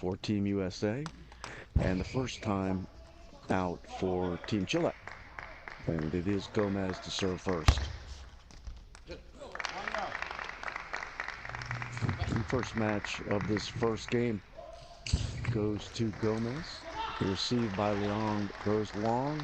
for Team USA, and the first time out for Team Chile. And it is Gomez to serve first. The first match of this first game goes to Gomez. Received by Leong goes long.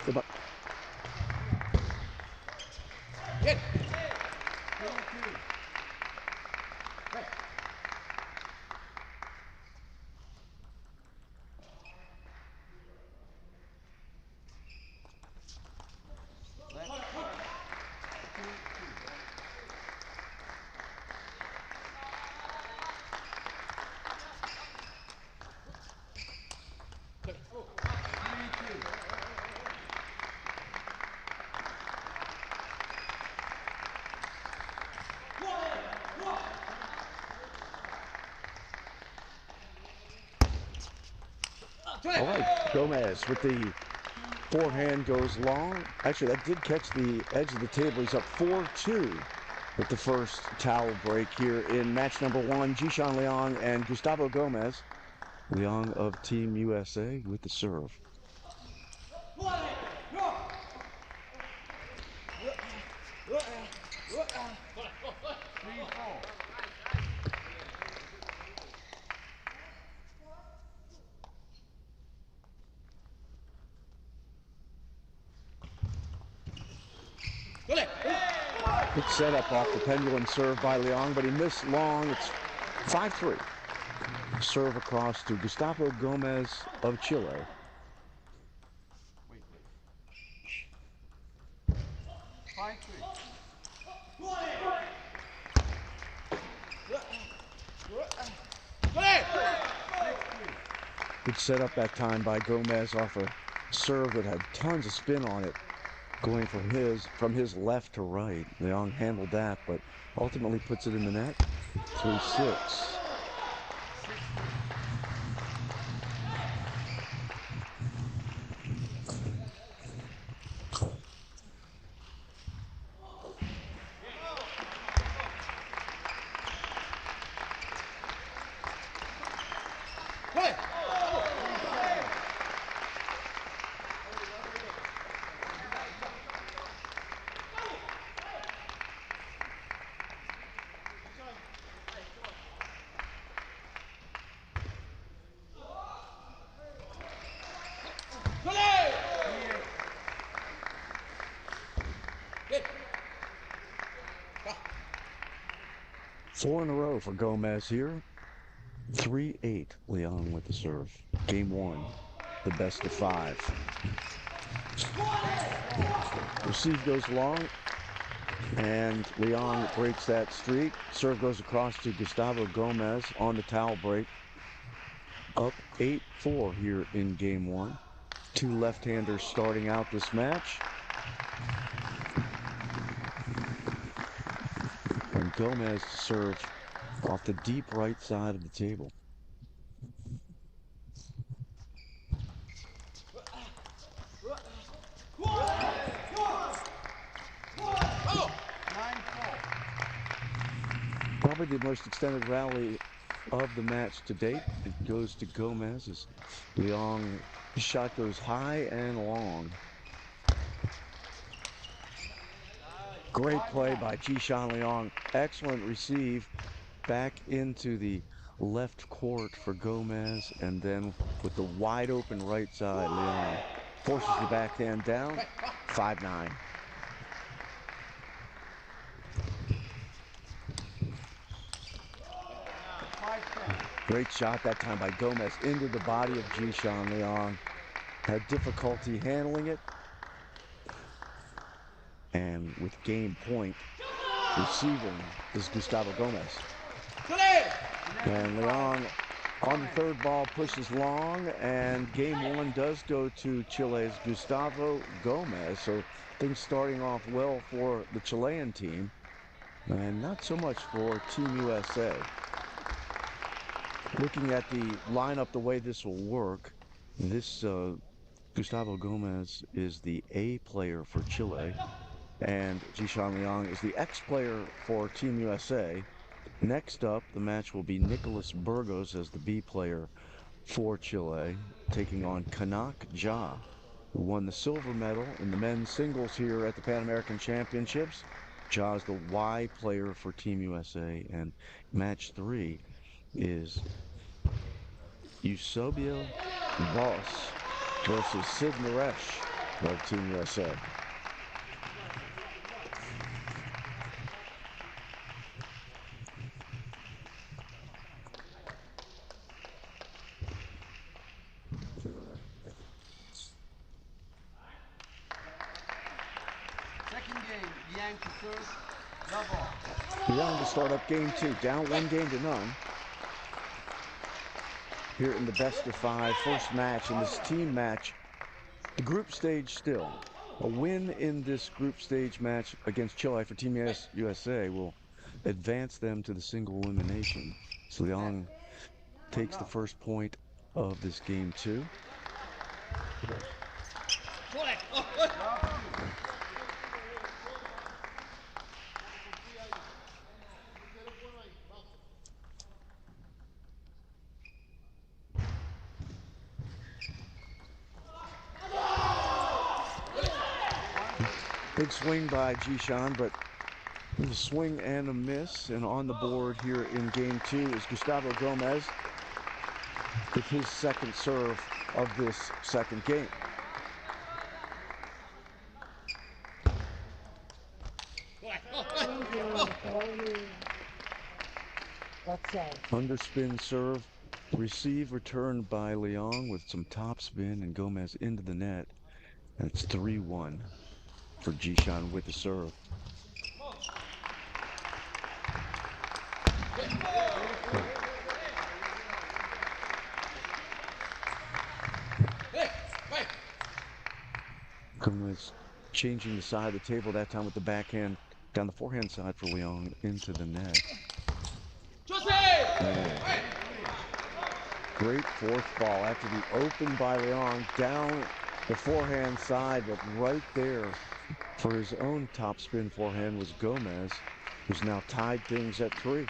Goodbye. Hit. All right, Gomez with the forehand goes long. Actually, that did catch the edge of the table. He's up 4-2 with the first towel break here in match number one. Jishan Leong and Gustavo Gomez. Leong of Team USA with the serve. Good setup off the pendulum serve by Leong, but he missed long. It's 5-3. Serve across to Gustavo Gomez of Chile. Good setup that time by Gomez off a serve that had tons of spin on it, going from his left to right. Leong handled that, but ultimately puts it in the net. 3-6. Four in a row for Gomez here. 3-8, Leong with the serve. Game one, the best of five. Receive goes long, and Leong breaks that streak. Serve goes across to Gustavo Gomez on the towel break. Up 8-4 here in game one. Two left-handers starting out this match. And Gomez to serve off the deep right side of the table. Probably the most extended rally of the match to date. It goes to Gomez as Leong shot goes high and long. Great play by Jishan Leong. Excellent receive back into the left court for Gomez, and then with the wide open right side, Leong forces the backhand down. 5-9. Great shot that time by Gomez into the body of Jishan Leong. Had difficulty handling it. And with game point, Receiving is Gustavo Gomez. And Leon on the third ball pushes long, and game one does go to Chile's Gustavo Gomez. So things starting off well for the Chilean team, and not so much for Team USA. Looking at the lineup, the way this will work, this Gustavo Gomez is the A player for Chile, and Jishan Liang is the X player for Team USA. Next up, the match will be Nicholas Burgos as the B player for Chile, taking on Kanak Ja, who won the silver medal in the men's singles here at the Pan American Championships. Ja is the Y player for Team USA, and match 3 is Eusebio Boss versus Sid Naresh of Team USA. Second game, Yang to serve, double. Young to start up game 2, down 1-0. Here in the best of 5, first match in this team match. The group stage still. A win in this group stage match against Chile for Team USA will advance them to the single elimination. So Liang takes the first point of this game 2. Big swing by Jishan, but with a swing and a miss. And on the board here in game 2 is Gustavo Gomez with his second serve of this second game. Underspin serve, receive, returned by Liang with some topspin and Gomez into the net. And it's 3-1 for Jishan with the serve. Gomez changing the side of the table, that time with the backhand down the forehand side for Liang into the net. Great fourth ball after the open by Liang down the forehand side, but right there for his own topspin forehand was Gomez, who's now tied things at 3.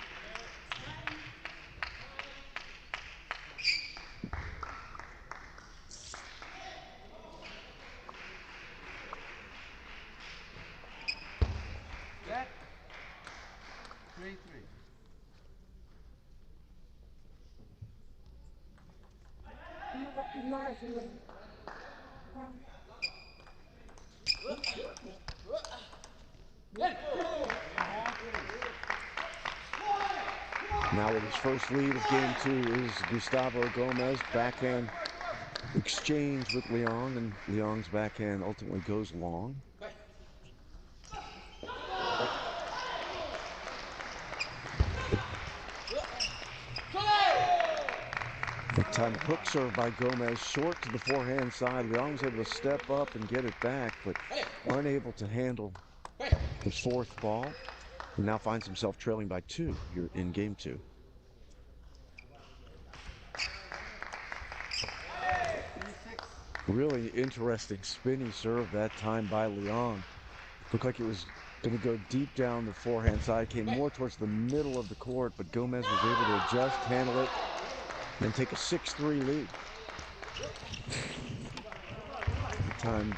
Set. 3-3. Now with his first lead of game 2 is Gustavo Gomez. Backhand exchange with Liang, and Liang's backhand ultimately goes long. That time hook serve by Gomez, short to the forehand side. Liang was able to step up and get it back, but unable to handle his fourth ball. He now finds himself trailing by 2 here in game 2. Really interesting spinny serve that time by Liang. Looked like it was going to go deep down the forehand side, came more towards the middle of the court, but Gomez was able to adjust, handle it, and take a 6-3 lead. Time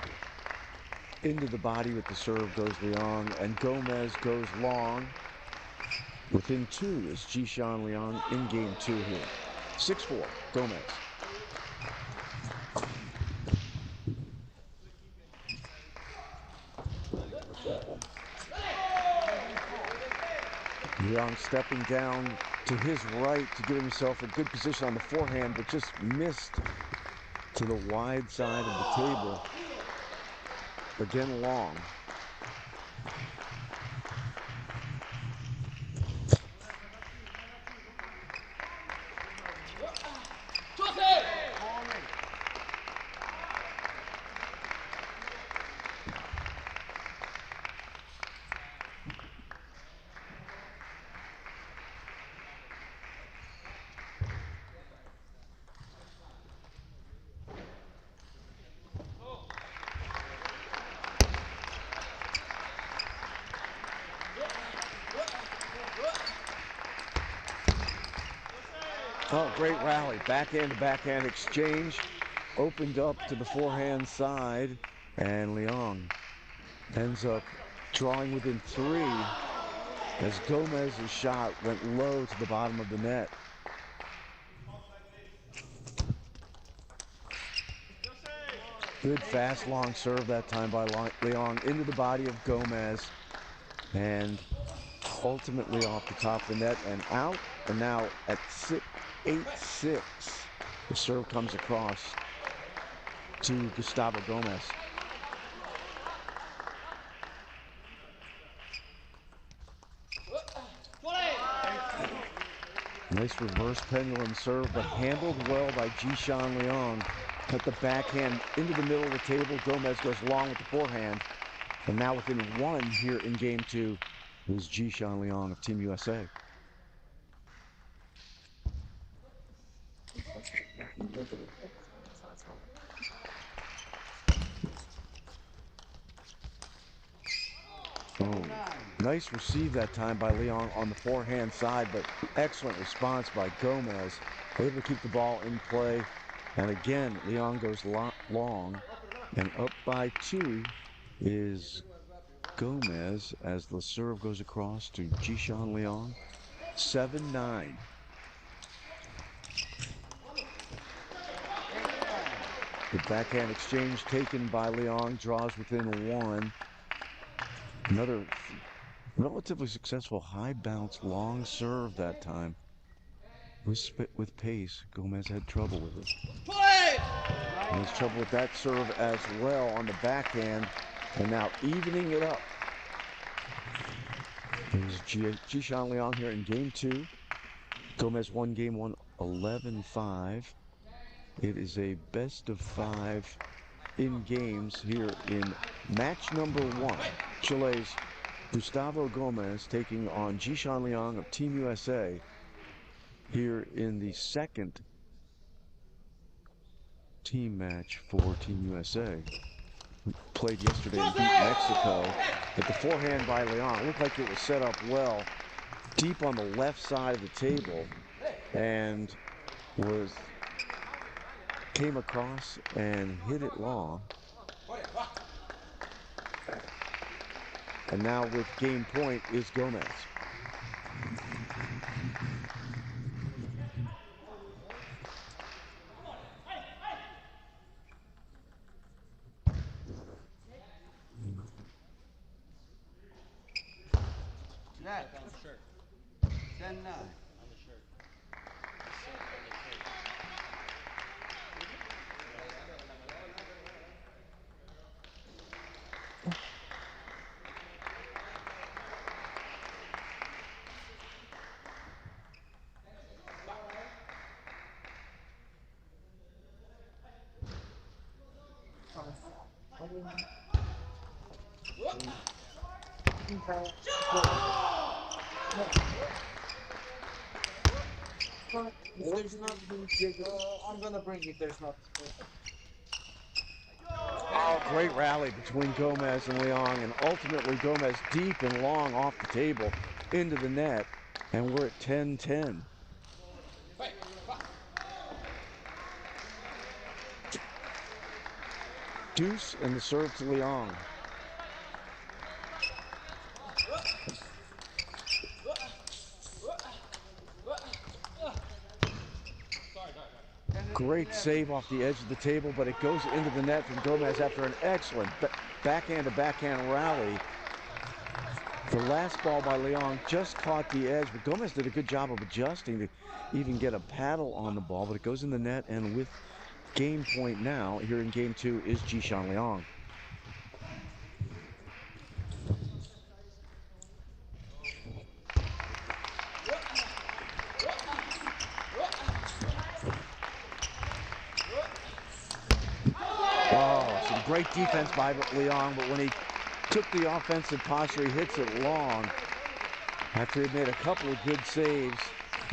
into the body with the serve goes Liang, and Gomez goes long. Within 2 is Jishan Liang in game 2 here. 6-4, Gomez. Liang stepping down to his right to give himself a good position on the forehand, but just missed to the wide side of the table. Again, long. Oh, great rally. Backhand to backhand exchange. Opened up to the forehand side. And Leong ends up drawing within 3 as Gomez's shot went low to the bottom of the net. Good fast long serve that time by Leong into the body of Gomez. And ultimately off the top of the net and out. And now at 8-6, the serve comes across to Gustavo Gomez. Nice reverse pendulum serve, but handled well by Jishan Leong. At the backhand into the middle of the table, Gomez goes long with the forehand. And now within 1 here in game 2 is Jishan Leong of Team USA. Oh, nice receive that time by Leong on the forehand side, but excellent response by Gomez. Able to keep the ball in play. And again, Leong goes long, and up by 2 is Gomez as the serve goes across to Jishan Leong. 7-9. The backhand exchange taken by Leong draws within 1. Another relatively successful high bounce long serve that time. With pace, Gomez had trouble with it. And has trouble with that serve as well on the backhand. And now evening it up. There's Jishan Leong here in game 2. Gomez won game 1 11-5. It is a best of 5 in games here in match number 1. Chile's Gustavo Gomez taking on Jishan Leong of Team USA here in the second team match for Team USA. Played yesterday and beat Mexico. But the forehand by Leong looked like it was set up well, deep on the left side of the table, and came across and hit it long. And now with game point is Gomez. Net. 10-9. If there's not, I'm gonna bring it. There's not. Oh, great rally between Gomez and Leong, and ultimately Gomez deep and long off the table into the net, and we're at 10-10. Deuce and the serve to Leong. Great save off the edge of the table, but it goes into the net from Gomez after an excellent backhand-to-backhand rally. The last ball by Leong just caught the edge, but Gomez did a good job of adjusting to even get a paddle on the ball, but it goes in the net, and with game point now, here in game 2, is Jishan Leong. Oh, some great defense by Leong, but when he took the offensive posture, he hits it long after he made a couple of good saves,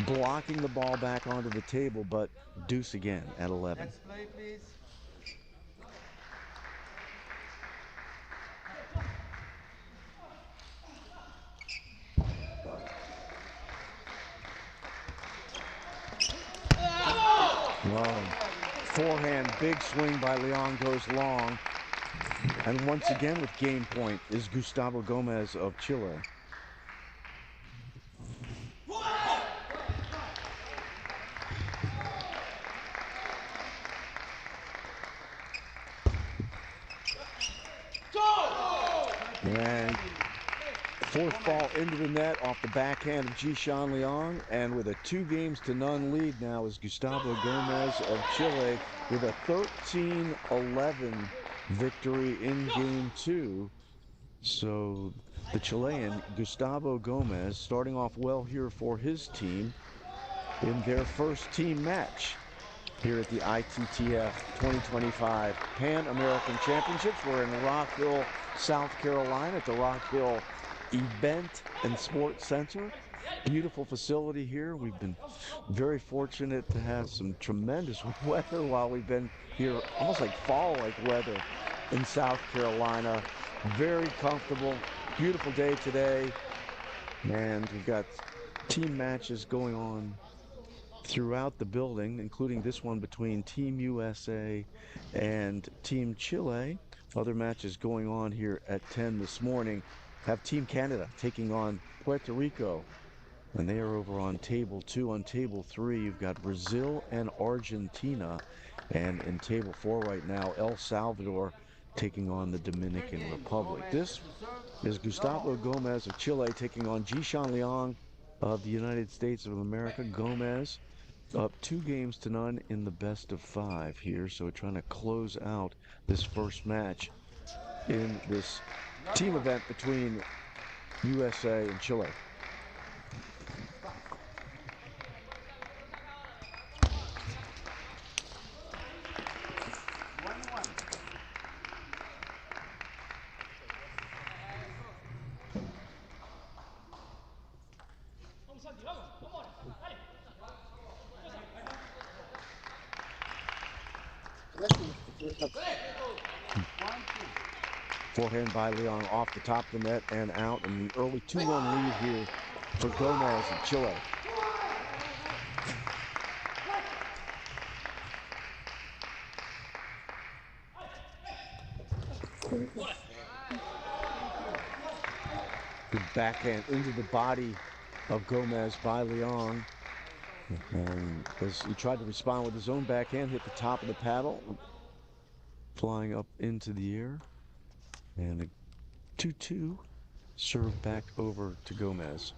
blocking the ball back onto the table, but deuce again at 11. Next play, please. Forehand, big swing by Leon goes long. And once again with game point is Gustavo Gomez of Chile. And fourth ball into the net off the backhand of Jishan Leong, and with a 2-0 lead now is Gustavo Gomez of Chile with a 13-11 victory in game 2. So the Chilean Gustavo Gomez starting off well here for his team in their first team match here at the ITTF 2025 Pan American Championships. We're in Rock Hill, South Carolina at the Rock Hill Event and Sports Center. Beautiful facility here. We've been very fortunate to have some tremendous weather while we've been here, almost like fall-like weather in South Carolina. Very comfortable, beautiful day today, and we've got team matches going on throughout the building, including this one between Team USA and Team Chile. Other matches going on here at 10 this morning. Have Team Canada taking on Puerto Rico, and they are over on table 2. On table 3, you've got Brazil and Argentina, and in table 4 right now, El Salvador taking on the Dominican Republic. This is Gustavo Gomez of Chile taking on Jishan Leong of the United States of America. Gomez up 2-0 in the best of 5 here, so trying to close out this first match in this team event between USA and Chile. Forehand by Leon off the top of the net and out, and the early 2-1 lead here for Gomez of Chile. Good backhand into the body of Gomez by Leon. And as he tried to respond with his own backhand, hit the top of the paddle, flying up into the air. And a 2-2 serve back over to Gomez.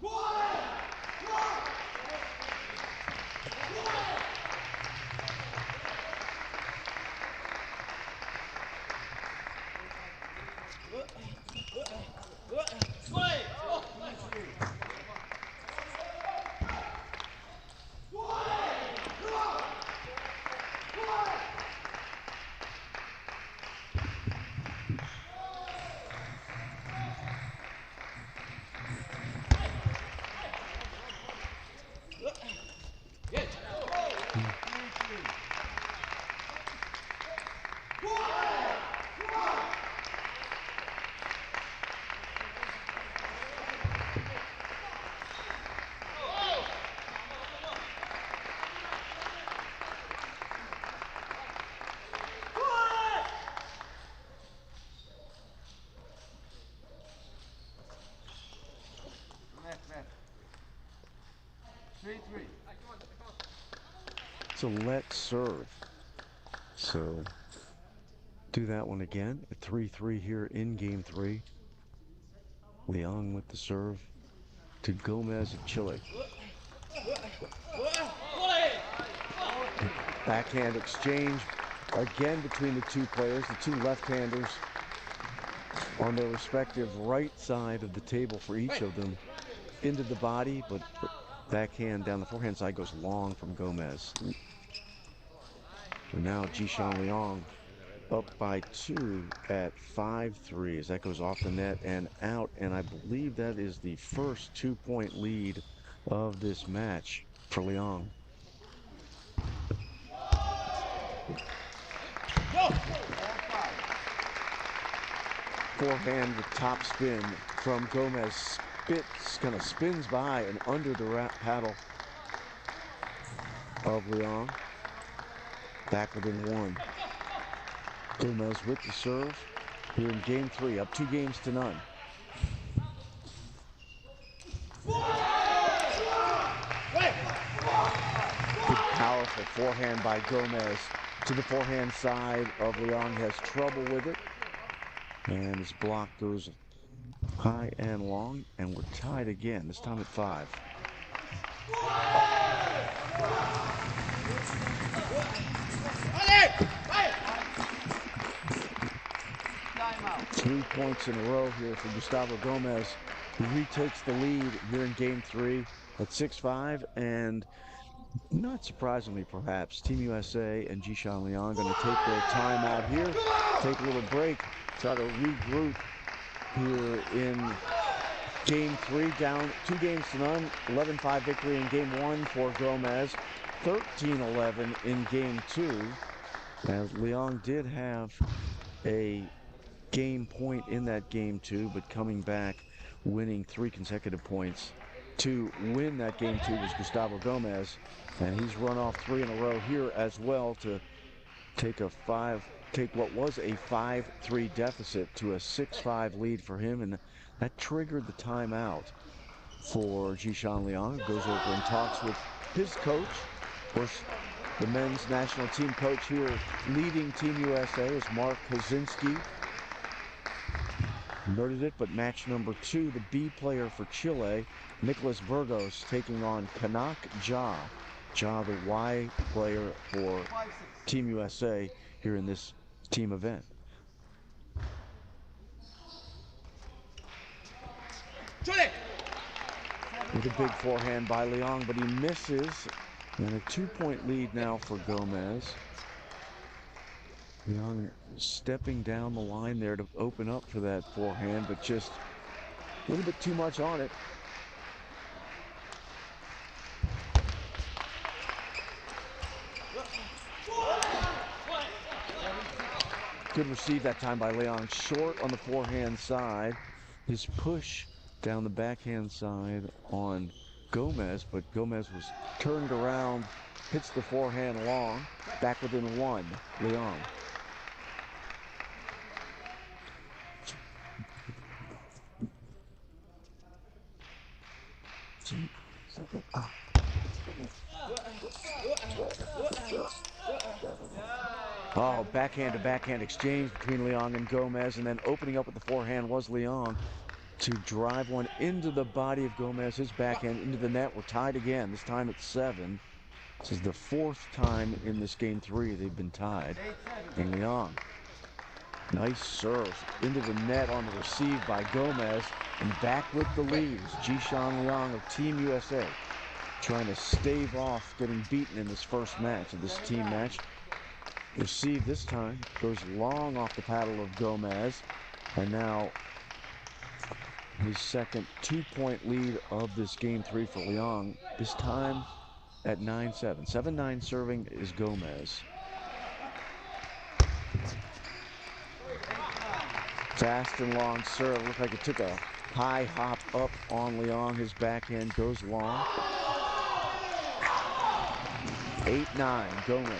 It's a let serve. So do that one again. A 3-3 here in game 3. Leong with the serve to Gomez of Chile. Backhand exchange again between the two players, the two left-handers on their respective right side of the table for each of them. Into the body, but backhand down the forehand side goes long from Gomez. So now Jishan Leong up by 2 at 5-3 as that goes off the net and out, and I believe that is the first 2-point lead of this match for Leong. Forehand with top spin from Gomez. Kind of spins by and under the paddle of Leong. back within one. Gomez with the serve here in game 3, up 2-0. Big, powerful forehand by Gomez to the forehand side of Leong. Has trouble with it. And his block goes high and long. And we're tied again, this time at 5. 3 points in a row here for Gustavo Gomez, who retakes the lead here in game 3 at 6-5. And not surprisingly, perhaps, Team USA and Jishan Leong going to take their time out here, take a little break, try to regroup here in game 3, down 2-0, 11-5 victory in game 1 for Gomez, 13-11 in game 2, as Leong did have a game point in that game 2, but coming back, winning 3 consecutive points to win that game 2 was Gustavo Gomez, and he's run off 3 in a row here as well to take what was a 5-3 deficit to a 6-5 lead for him, and that triggered the timeout for Jishan Leong. Goes over and talks with his coach. Of course, the men's national team coach here leading Team USA is Mark Kaczynski. Noted it, but match number 2, the B player for Chile, Nicholas Burgos, taking on Kanak Ja. Ja, the Y player for Team USA here in this team event. With a big forehand by Leong, but he misses. And a 2-point lead now for Gomez. Leong stepping down the line there to open up for that forehand, but just a little bit too much on it. Good receive that time by Leong. Short on the forehand side. His push down the backhand side on Gomez, but Gomez was turned around, hits the forehand long, back within 1, Leong. Oh, backhand to backhand exchange between Leong and Gomez, and then opening up with the forehand was Leong to drive one into the body of Gomez, his backhand into the net. We're tied again, this time at 7. This is the 4th time in this game 3 they've been tied. And Leong, nice serve into the net on the receive by Gomez, and back with the lead is Jishan Leong of Team USA, trying to stave off getting beaten in this first match of this team match. Receive this time goes long off the paddle of Gomez, and now his second 2-point lead of this game 3 for Leong, this time at 9-7. 7-9 serving is Gomez. Fast and long serve. Looked like it took a high hop up on Leong. His backhand goes long. 8-9, Gomez.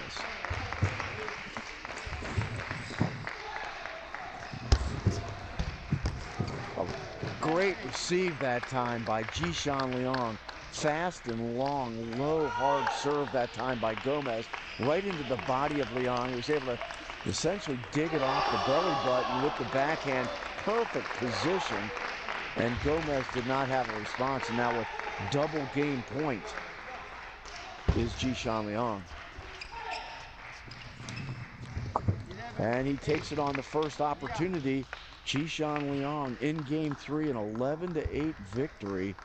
Great receive that time by Jishan Leong. Fast and long, low, hard serve that time by Gomez. Right into the body of Leong. He was able to essentially dig it off the belly button with the backhand. Perfect position. And Gomez did not have a response. And now with double game point is Jishan Leong. And he takes it on the first opportunity. Jishan Leong in game 3, an 11-8 victory,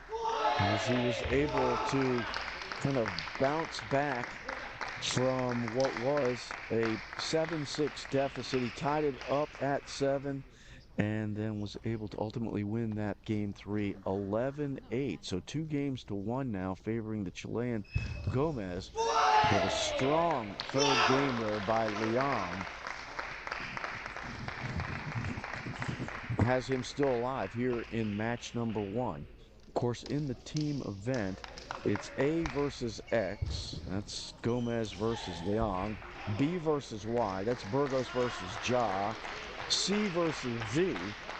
as he was able to kind of bounce back from what was a 7-6 deficit. He tied it up at 7 and then was able to ultimately win that game 3 11-8. So 2-1 now, favoring the Chilean Gomez. But a strong third game there by Leong has him still alive here in match number 1. Of course, in the team event, it's A versus X. That's Gomez versus Leong. B versus Y. That's Burgos versus Ja. C versus Z.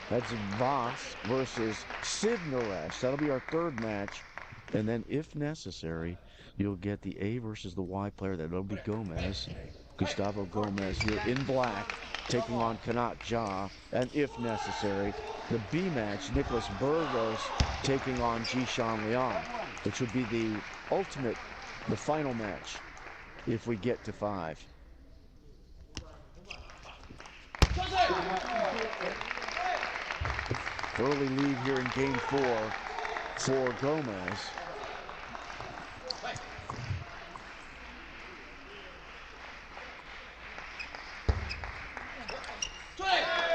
That's Voss versus Sid Naresh. That'll be our third match. And then, if necessary, you'll get the A versus the Y player. That'll be Gomez. Gustavo Gomez here in black, taking on Kanat Ja. And if necessary, the B match, Nicholas Burgos taking on Jishan Leong, which would be the ultimate, the final match, if we get to 5. Early lead here in game 4 for Gomez.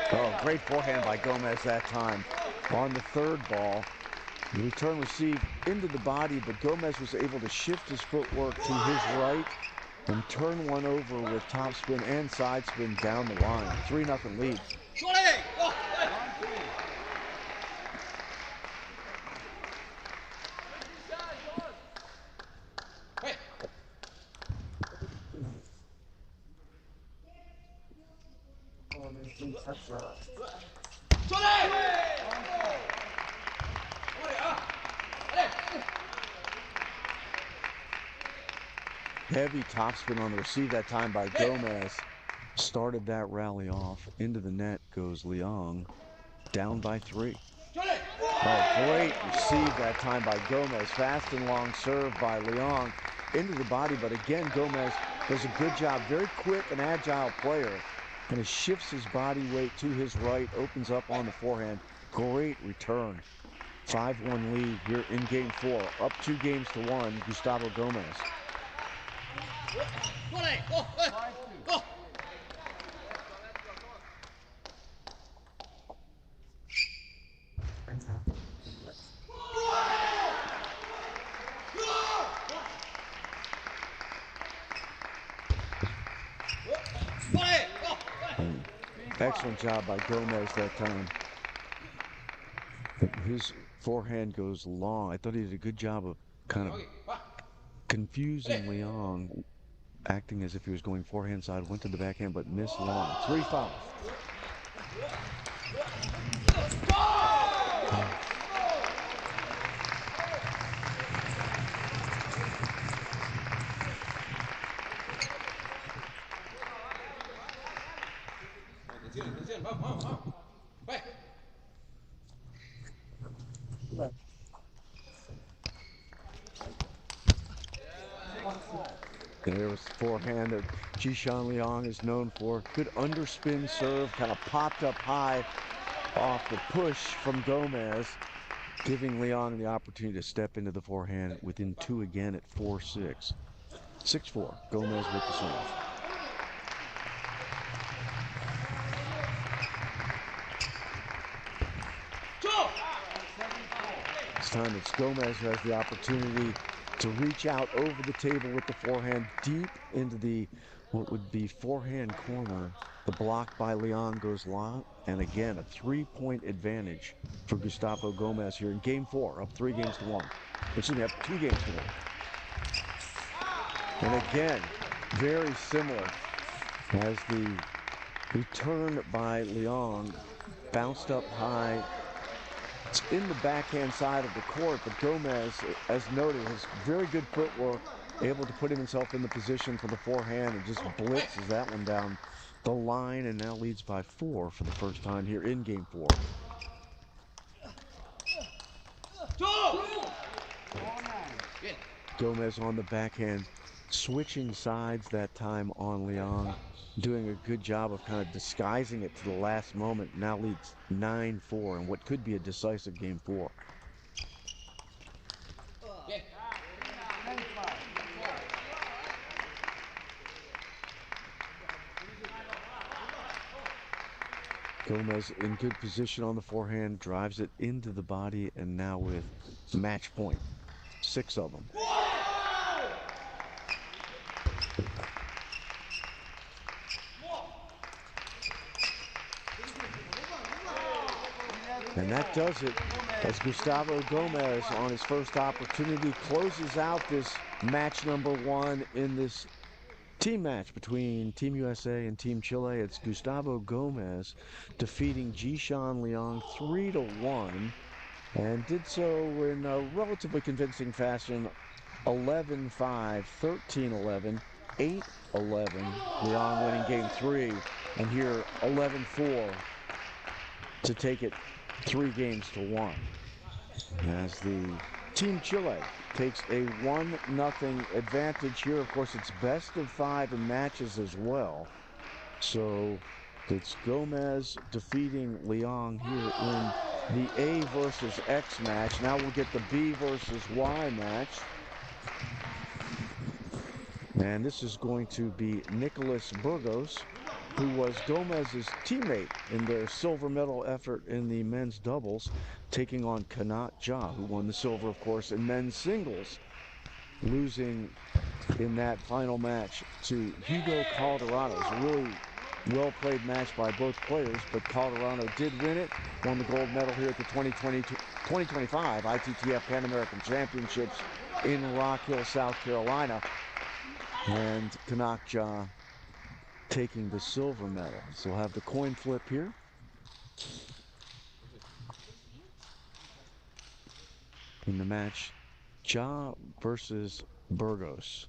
Oh, great forehand by Gomez that time. On the third ball, the return receive into the body, but Gomez was able to shift his footwork to his right and turn one over with topspin and side spin down the line. 3-0 lead. Heavy topspin on the receive that time by Gomez. Started that rally off. Into the net goes Leong. Down by 3. Oh, great receive that time by Gomez. Fast and long serve by Leong. Into the body, but again, Gomez does a good job. Very quick and agile player. And it shifts his body weight to his right. Opens up on the forehand. Great return. 5-1 lead here in game 4. Up 2-1, Gustavo Gomez. Excellent job by Gomez that time. His forehand goes long. I thought he did a good job of kind of confusing Leong, acting as if he was going forehand side, went to the backhand, but missed long. 3-5. There was the forehand that Jishan Leong is known for. Good underspin serve, kind of popped up high off the push from Gomez, giving Leong the opportunity to step into the forehand within 2 again at 4-6. 6-4, Gomez with the serve. This time it's Gomez who has the opportunity to reach out over the table with the forehand deep into the, what would be forehand corner. The block by Leong goes long, and again, a 3-point advantage for Gustavo Gomez here in game 4, up 3-1. Excuse me, up 2-1. And again, very similar as the return by Leong bounced up high. It's in the backhand side of the court, but Gomez, as noted, has very good footwork, able to put himself in the position for the forehand and just blitzes that one down the line, and now leads by 4 for the first time here in game 4. Gomez on the backhand, switching sides that time on Leong, doing a good job of kind of disguising it to the last moment. Now leads 9-4 in what could be a decisive game 4. Gomez in good position on the forehand, drives it into the body, and now with match point. 6 of them. And that does it as Gustavo Gomez on his first opportunity closes out this match number 1 in this team match between Team USA and Team Chile. It's Gustavo Gomez defeating Jishan Liang 3-1 and did so in a relatively convincing fashion. 11-5, 13-11, 8-11. Liang winning game 3, and here 11-4 to take it 3-1 as the Team Chile takes a 1-0 advantage here. Of course, it's best of 5 in matches as well. So it's Gomez defeating Liang here in the A versus X match. Now we'll get the B versus Y match. And this is going to be Nicholas Burgos, who was Gomez's teammate in their silver medal effort in the men's doubles, taking on Kanat Ja, who won the silver, of course, in men's singles, losing in that final match to Hugo Calderano. It was a really well-played match by both players, but Calderano did win it, won the gold medal here at the 2025 ITTF Pan American Championships in Rock Hill, South Carolina. And Kanat Ja taking the silver medal. So we'll have the coin flip here. In the match, Ja versus Burgos.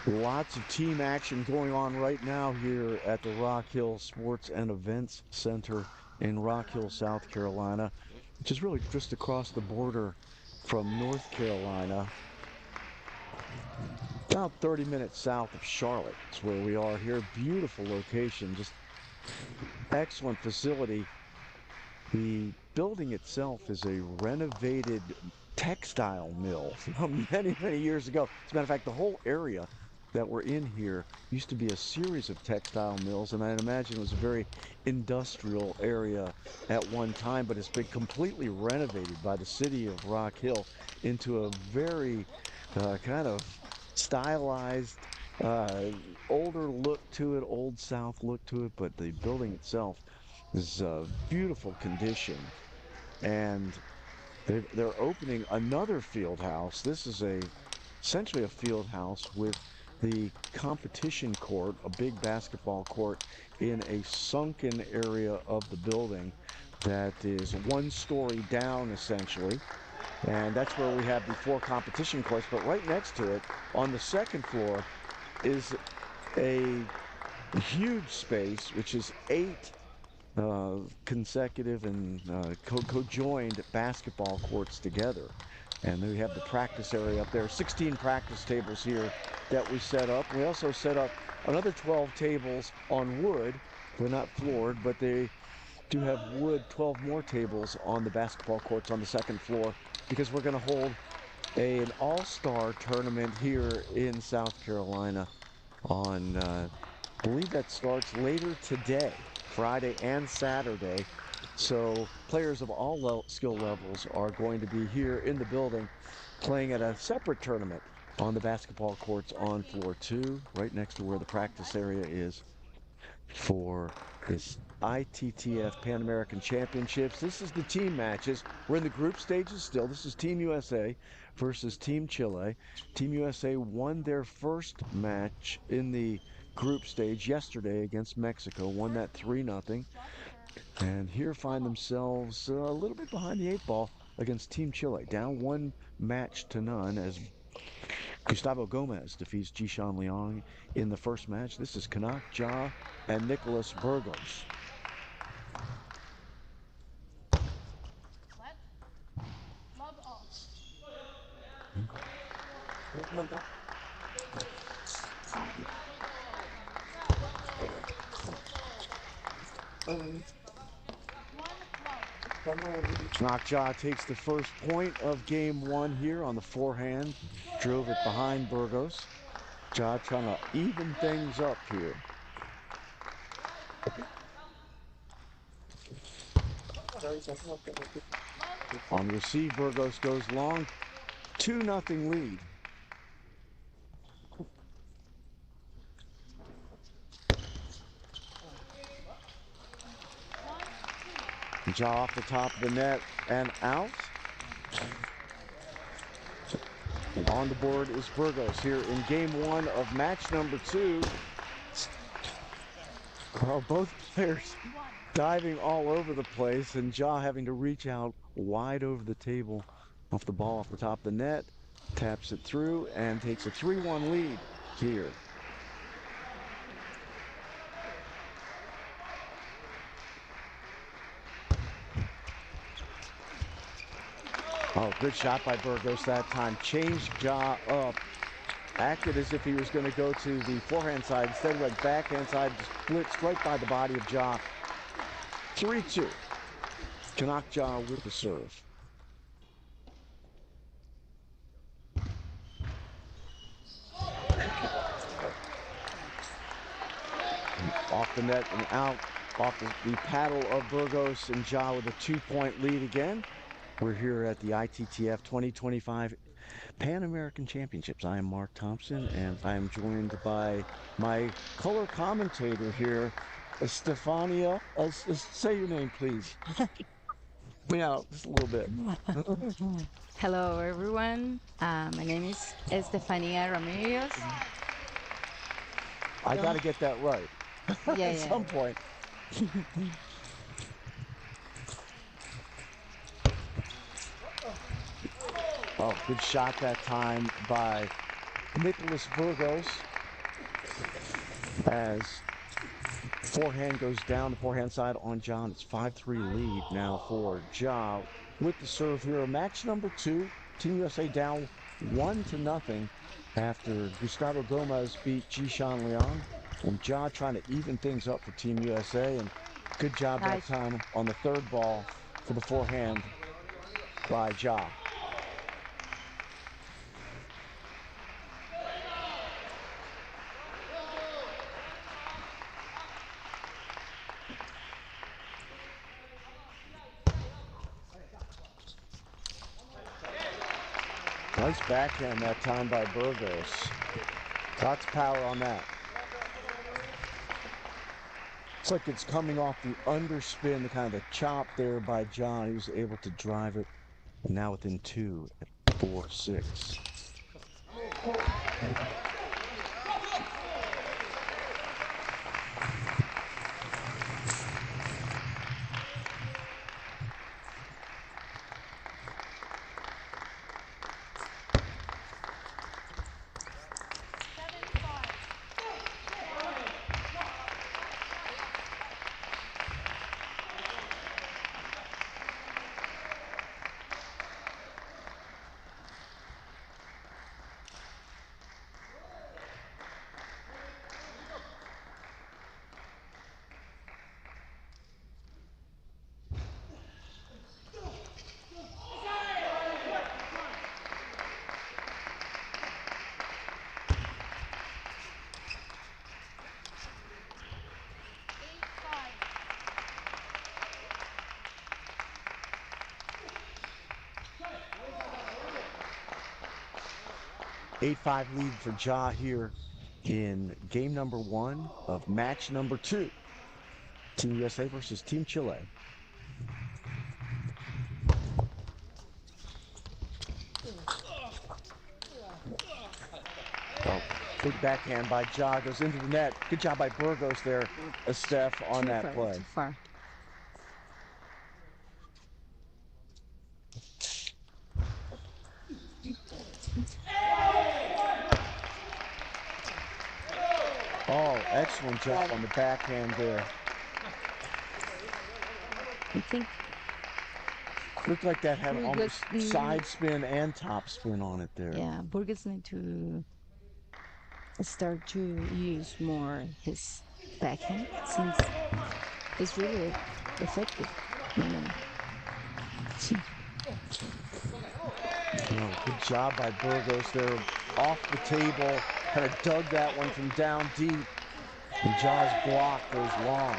Lots of team action going on right now here at the Rock Hill Sports and Events Center in Rock Hill, South Carolina, which is really just across the border from North Carolina. About 30 minutes south of Charlotte is where we are here. Beautiful location, just excellent facility. The building itself is a renovated textile mill from many, many years ago. As a matter of fact, the whole area that we're in here used to be a series of textile mills, and I'd imagine it was a very industrial area at one time, but it's been completely renovated by the city of Rock Hill into a very kind of stylized, older look to it, Old South look to it, but the building itself is beautiful condition. And they're opening another field house. This is essentially a field house with the competition court, a big basketball court in a sunken area of the building that is 1 story down essentially. And that's where we have the 4 competition courts. But right next to it on the 2nd floor is a huge space, which is 8 consecutive and co-joined basketball courts together. And then we have the practice area up there, 16 practice tables here that we set up. We also set up another 12 tables on wood. They're not floored, but they do have wood, 12 more tables on the basketball courts on the 2nd floor, because we're going to hold an all-star tournament here in South Carolina on, I believe that starts later today, Friday and Saturday. So players of all skill levels are going to be here in the building playing at a separate tournament on the basketball courts on floor 2, right next to where the practice area is for this ITTF Pan American Championships. This is the team matches. We're in the group stages still. This is Team USA versus Team Chile. Team USA won their first match in the group stage yesterday against Mexico, won that 3-0. And here find themselves a little bit behind the 8 ball against Team Chile, down 1-0 as Gustavo Gomez defeats Jishan Liang in the first match. This is Kanat Ja and Nicholas Burgos. Kanat Ja takes the first point of game 1 here on the forehand. Drove it behind Burgos. Ja trying to even things up here. On receive, Burgos goes long. 2-0 lead. Jaw off the top of the net and out. And on the board is Burgos here in game one of match number 2. Oh, both players diving all over the place, and Jaw having to reach out wide over the table off the ball off the top of the net, taps it through, and takes a 3-1 lead here. Oh, good shot by Burgos that time. Changed Jaw up. Acted as if he was going to go to the forehand side. Instead went backhand side, blitzed right by the body of Jaw. 3-2. Canuck Jaw with the serve. Off the net and out. Off the paddle of Burgos, and Jaw with a 2-point lead again. We're here at the ITTF 2025 Pan American Championships. I am Mark Thompson, and I am joined by my color commentator here, Stefania. Say your name, please. Yeah, just a little bit. Hello, everyone. My name is Estefania Ramirez. I got to get that right Yeah, at some point. Oh, good shot that time by Nicholas Burgos as forehand goes down the forehand side on John. It's 5-3 lead now for Ja with the serve here. Match number 2. Team USA down 1-0 after Gustavo Gomez beat Jishan Leon. And Ja trying to even things up for Team USA. And good job that time on the third ball for the forehand by Ja. Nice backhand that time by Burgos. Lots of power on that. It's like it's coming off the underspin, the kind of the chop there by John. He was able to drive it. And now within 2 at 4-6. 8-5 lead for Ja here in game number 1 of match number 2. Team USA versus Team Chile. Oh, big backhand by Ja, goes into the net. Good job by Burgos there, Steph, on that play. Too far. Oh, excellent job on the backhand there. I think Looked like that had Burgos almost side spin and top spin on it there. yeah, Burgos need to start to use more his backhand since it's really effective. Oh, good job by Burgos there. Off the table, kind of dug that one from down deep. And Ja's block goes long.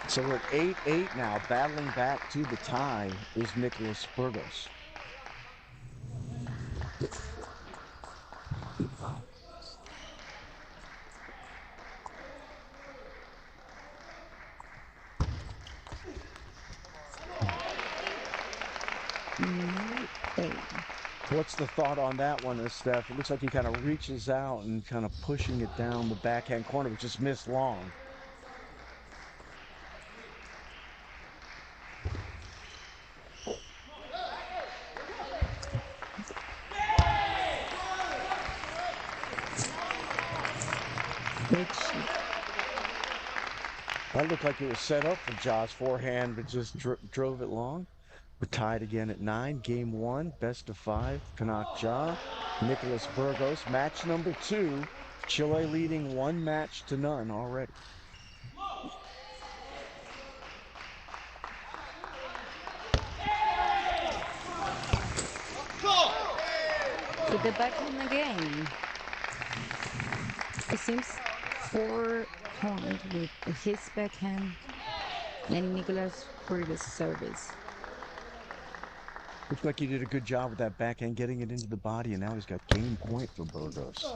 So we're at 8-8 now. Battling back to the tie is Nicholas Burgos. What's the thought on that one, Steph? It looks like he kind of reaches out and kind of pushing it down the backhand corner, which just missed long. That looked like it was set up for Ja's forehand, but just drove it long. We're tied again at 9. Game 1, best of 5. Kanak Ja, Nicholas Burgos. Match number 2. Chile leading 1-0 already. With the backhand again. It seems 4 points with his backhand and Nicholas Burgos' service. Looks like he did a good job with that backhand, getting it into the body, and now he's got game point for Burgos.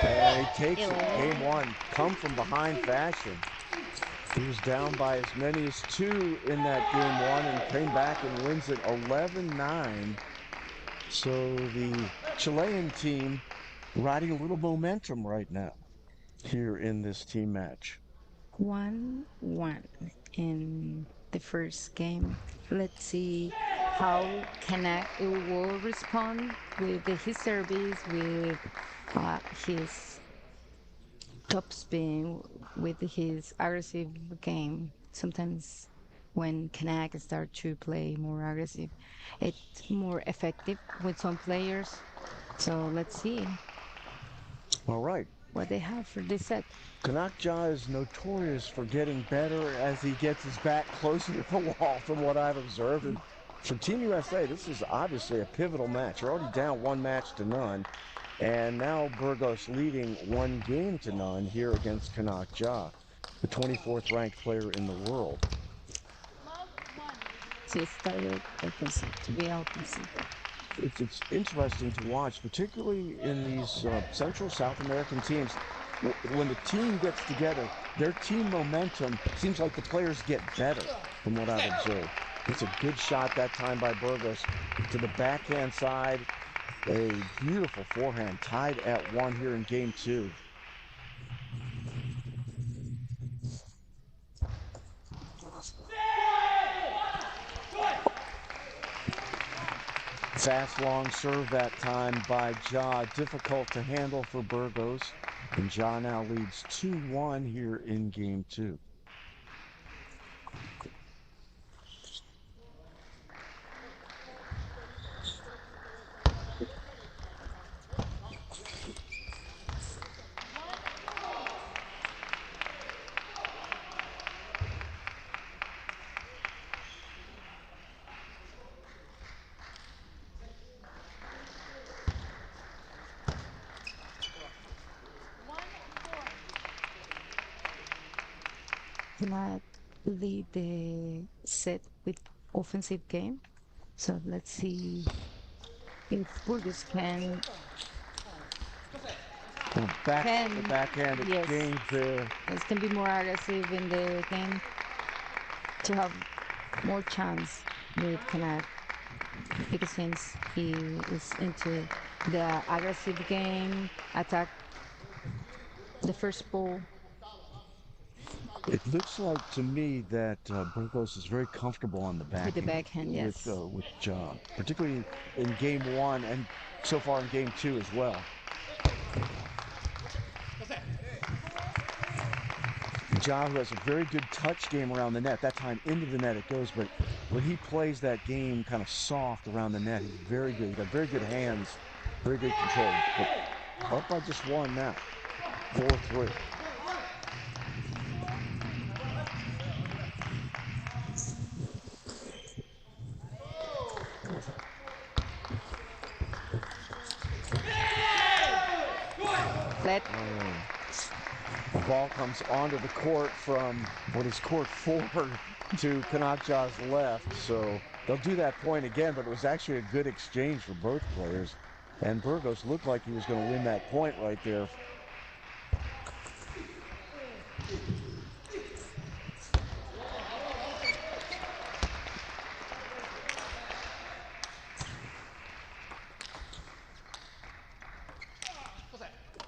And he takes it. Game 1. Come from behind fashion. He was down by as many as 2 in that game 1 and came back and wins it 11-9. So the Chilean team riding a little momentum right now here in this team match. 1-1 in the first game. Let's see how Kanak will respond with his service, with his top spin, with his aggressive game. Sometimes when Kanak starts to play more aggressive, it's more effective with some players. So let's see. All right. What they have for this set. Kanak Ja is notorious for getting better as he gets his back closer to the wall from what I've observed. And for Team USA, this is obviously a pivotal match. You're already down 1-0. And now Burgos leading 1-0 here against Kanak Ja, the 24th ranked player in the world. So it started to be offensive. It's interesting to watch, particularly in these Central South American teams. When the team gets together, their team momentum seems like the players get better from what I've observed. It's a good shot that time by Burgos to the backhand side. A beautiful forehand, tied at 1 here in game 2. Fast long serve that time by Ja. Difficult to handle for Burgos. And Ja now leads 2-1 here in game 2. Cannot lead the set with offensive game. So let's see if Burgos can Backhand yes. exchange there. It can be more aggressive in the game to have more chance with Kanak, because since he is into the aggressive game, attack the first ball. It looks like to me that Burgos is very comfortable on the backhand. With the backhand, yes. With Ja, particularly in game 1 and so far in game 2 as well. Ja, who has a very good touch game around the net. That time into the net it goes, but when he plays that game kind of soft around the net, he's very good. He's got very good hands, very good control. But up by just 1 now, 4-3. The ball comes onto the court from what is court 4 to Kanakja's left. So they'll do that point again, but it was actually a good exchange for both players. And Burgos looked like he was going to win that point right there.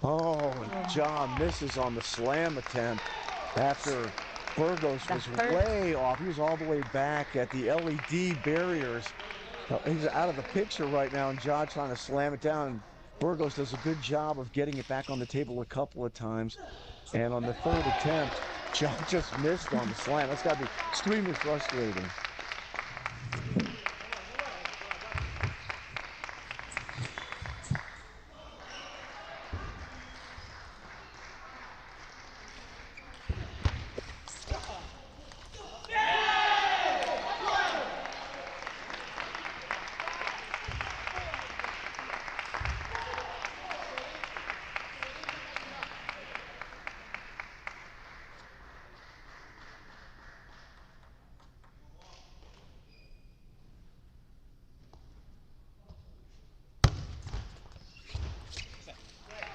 Oh, and John misses on the slam attempt after Burgos was way off. He was all the way back at the LED barriers. He's out of the picture right now, and John trying to slam it down. Burgos does a good job of getting it back on the table a couple of times. And on the third attempt, John just missed on the slam. That's got to be extremely frustrating.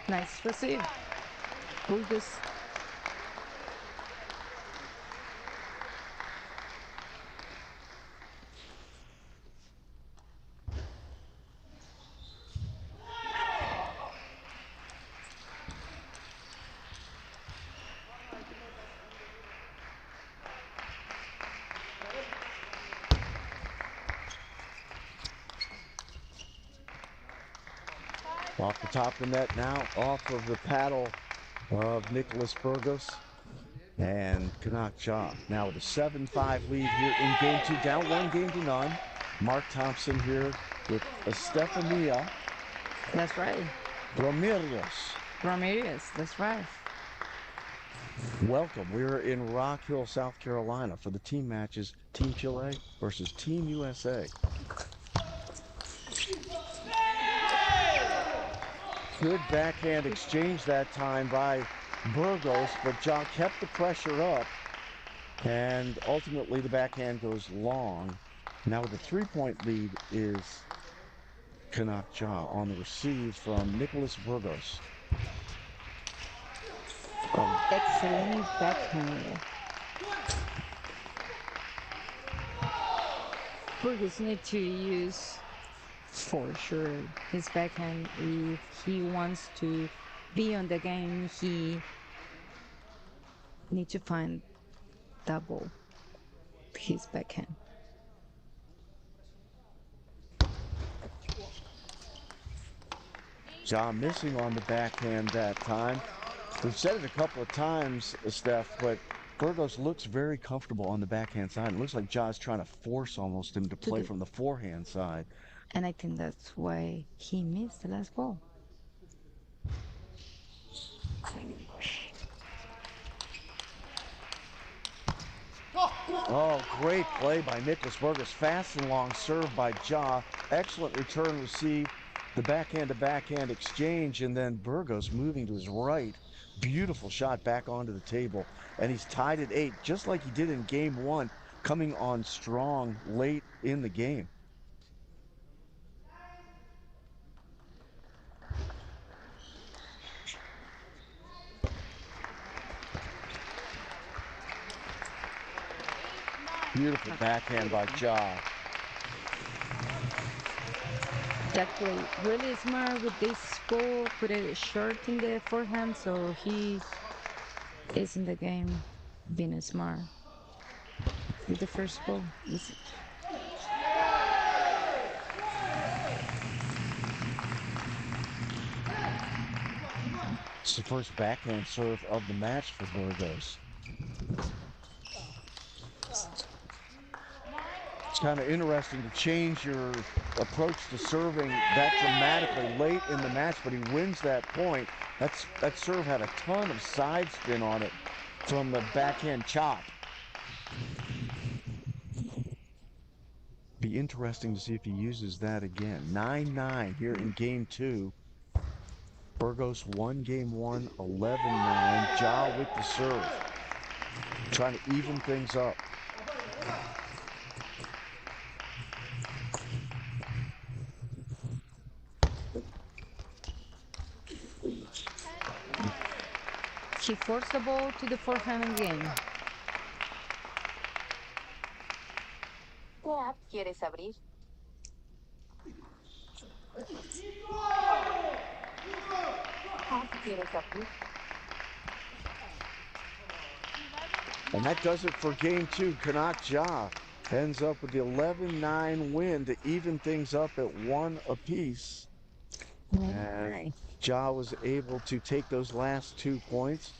Nice receive. Burgos. Off the top of the net now, off of the paddle of Nicholas Burgos. And Kanakja now with a 7-5 lead here in game 2, down 1-0. Mark Thompson here with Estefania. That's right. Ramirez. That's right. Welcome. We're in Rock Hill, South Carolina for the team matches, Team Chile versus Team USA. Good backhand exchange that time by Burgos, but John kept the pressure up, and ultimately the backhand goes long. Now with a 3-point lead is Kanakja on the receive from Nicholas Burgos. Excellent backhand. Burgos need to use, for sure, his backhand. If he wants to be on the game, he needs to find double his backhand. John missing on the backhand that time. We've said it a couple of times, Steph, but Burgos looks very comfortable on the backhand side. It looks like John's trying to force almost him to play from the forehand side. And I think that's why he missed the last ball. Oh, great play by Nicholas Burgos. Fast and long serve by Ja. Excellent return receive. The backhand-to-backhand exchange, and then Burgos moving to his right. Beautiful shot back onto the table. And he's tied at 8, just like he did in game 1, coming on strong late in the game. Beautiful backhand by Ja. That play really smart with this ball, put it short in the forehand, so he is in the game being smart with the first ball. It's the first backhand serve of the match for Burgos. It's kind of interesting to change your approach to serving that dramatically late in the match, but he wins that point. That serve had a ton of side spin on it from the backhand chop. Be interesting to see if he uses that again. 9-9 here in game 2. Burgos won game one, 11-9. Ja with the serve. Trying to even things up. She forced the ball to the forehand again. ¿Qué app quieres abrir? App quieres abrir? And that does it for game two. Kanak Ja ends up with the 11-9 win to even things up at 1 apiece. And Ja was able to take those last 2 points.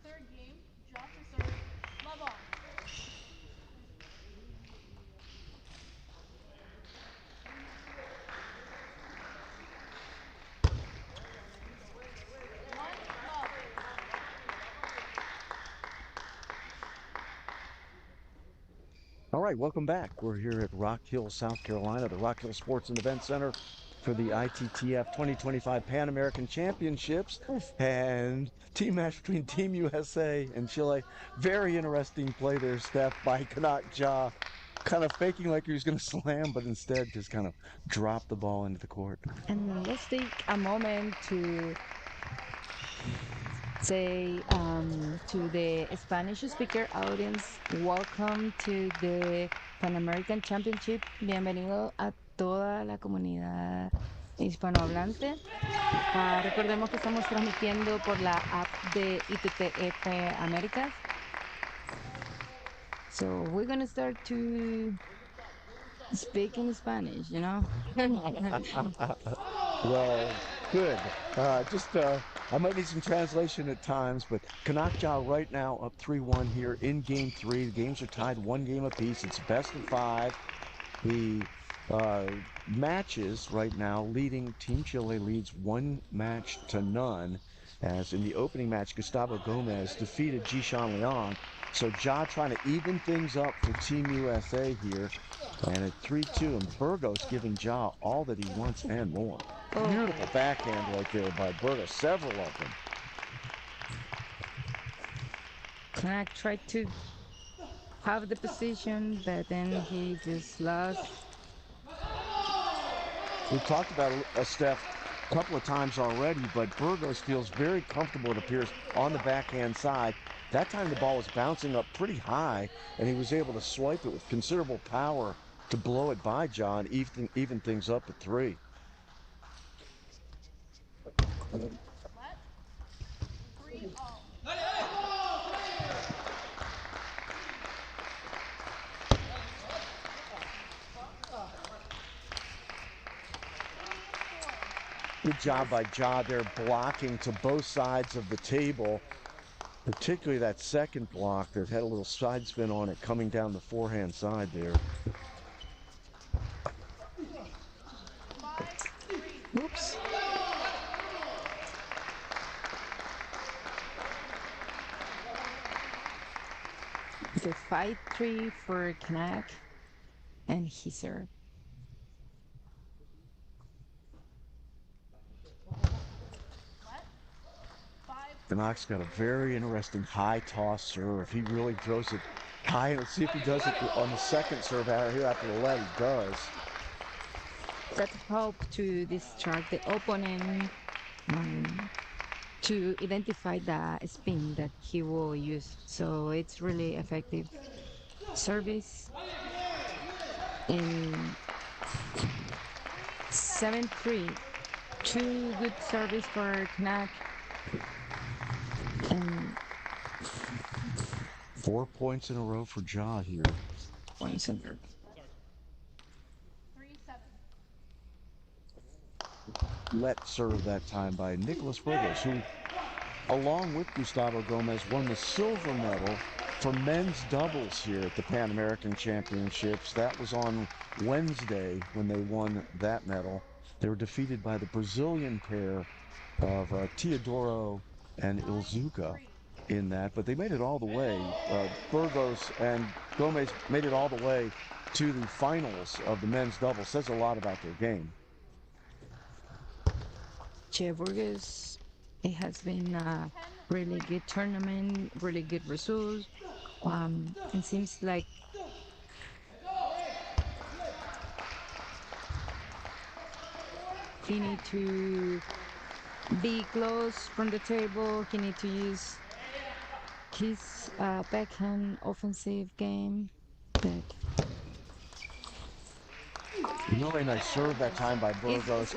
Third game, drop to serve, love off. All right, welcome back. We're here at Rock Hill, South Carolina, the Rock Hill Sports and Event Center for the ITTF 2025 Pan American Championships. And team match between Team USA and Chile. Very interesting play there, Steph, by Kanak Ja. Kind of faking like he was going to slam, but instead just kind of dropped the ball into the court. And let's take a moment to say to the Spanish speaker audience, welcome to the Pan American Championship. Bienvenido a toda la comunidad hispanohablante. Recordemos que estamos transmitiendo por la app de ITTF Américas. So we're going to start to speak in Spanish, you know? Well, good. I might need some translation at times, but Kanak Ja right now up 3-1 here in game three. The games are tied 1 game apiece. It's best of 5. The matches right now leading Team Chile leads 1 match to none, as in the opening match, Gustavo Gomez defeated Jishan Leon. So Ja trying to even things up for Team USA here. And at 3-2, and Burgos giving Ja all that he wants and more. Beautiful backhand right there by Burgos, several of them. Kanak tried to have the position, but then he just lost. We've talked about Steph a couple of times already, but Burgos feels very comfortable, it appears, on the backhand side. That time the ball was bouncing up pretty high, and he was able to swipe it with considerable power to blow it by Ja and even things up at 3. Let 3-0. Good job by Ja there blocking to both sides of the table, particularly that second block that had a little side spin on it coming down the forehand side there. Oops. The 5-3 for Kanak, and he served. Kanak's got a very interesting high toss serve. He really throws it high. Let's see if he does it on the second serve out here after the let. He does. That helped to distract the opponent to identify the spin that he will use. So it's really effective service in 7-3. Two good service for Knack and 4 points in a row for Ja here. points under. 3-7. Let serve that time by Nicholas Burgos, who, along with Gustavo Gomez, won the silver medal for men's doubles here at the Pan American Championships. That was on Wednesday when they won that medal. They were defeated by the Brazilian pair of Teodoro and Ilzuka in that, but they made it all the way. Burgos and Gomez made it all the way to the finals of the men's doubles. Says a lot about their game. Che Burgos, it has been a really good tournament, really good results. It seems like he need to be close from the table. He need to use his backhand offensive game. But Really nice serve that time by Burgos.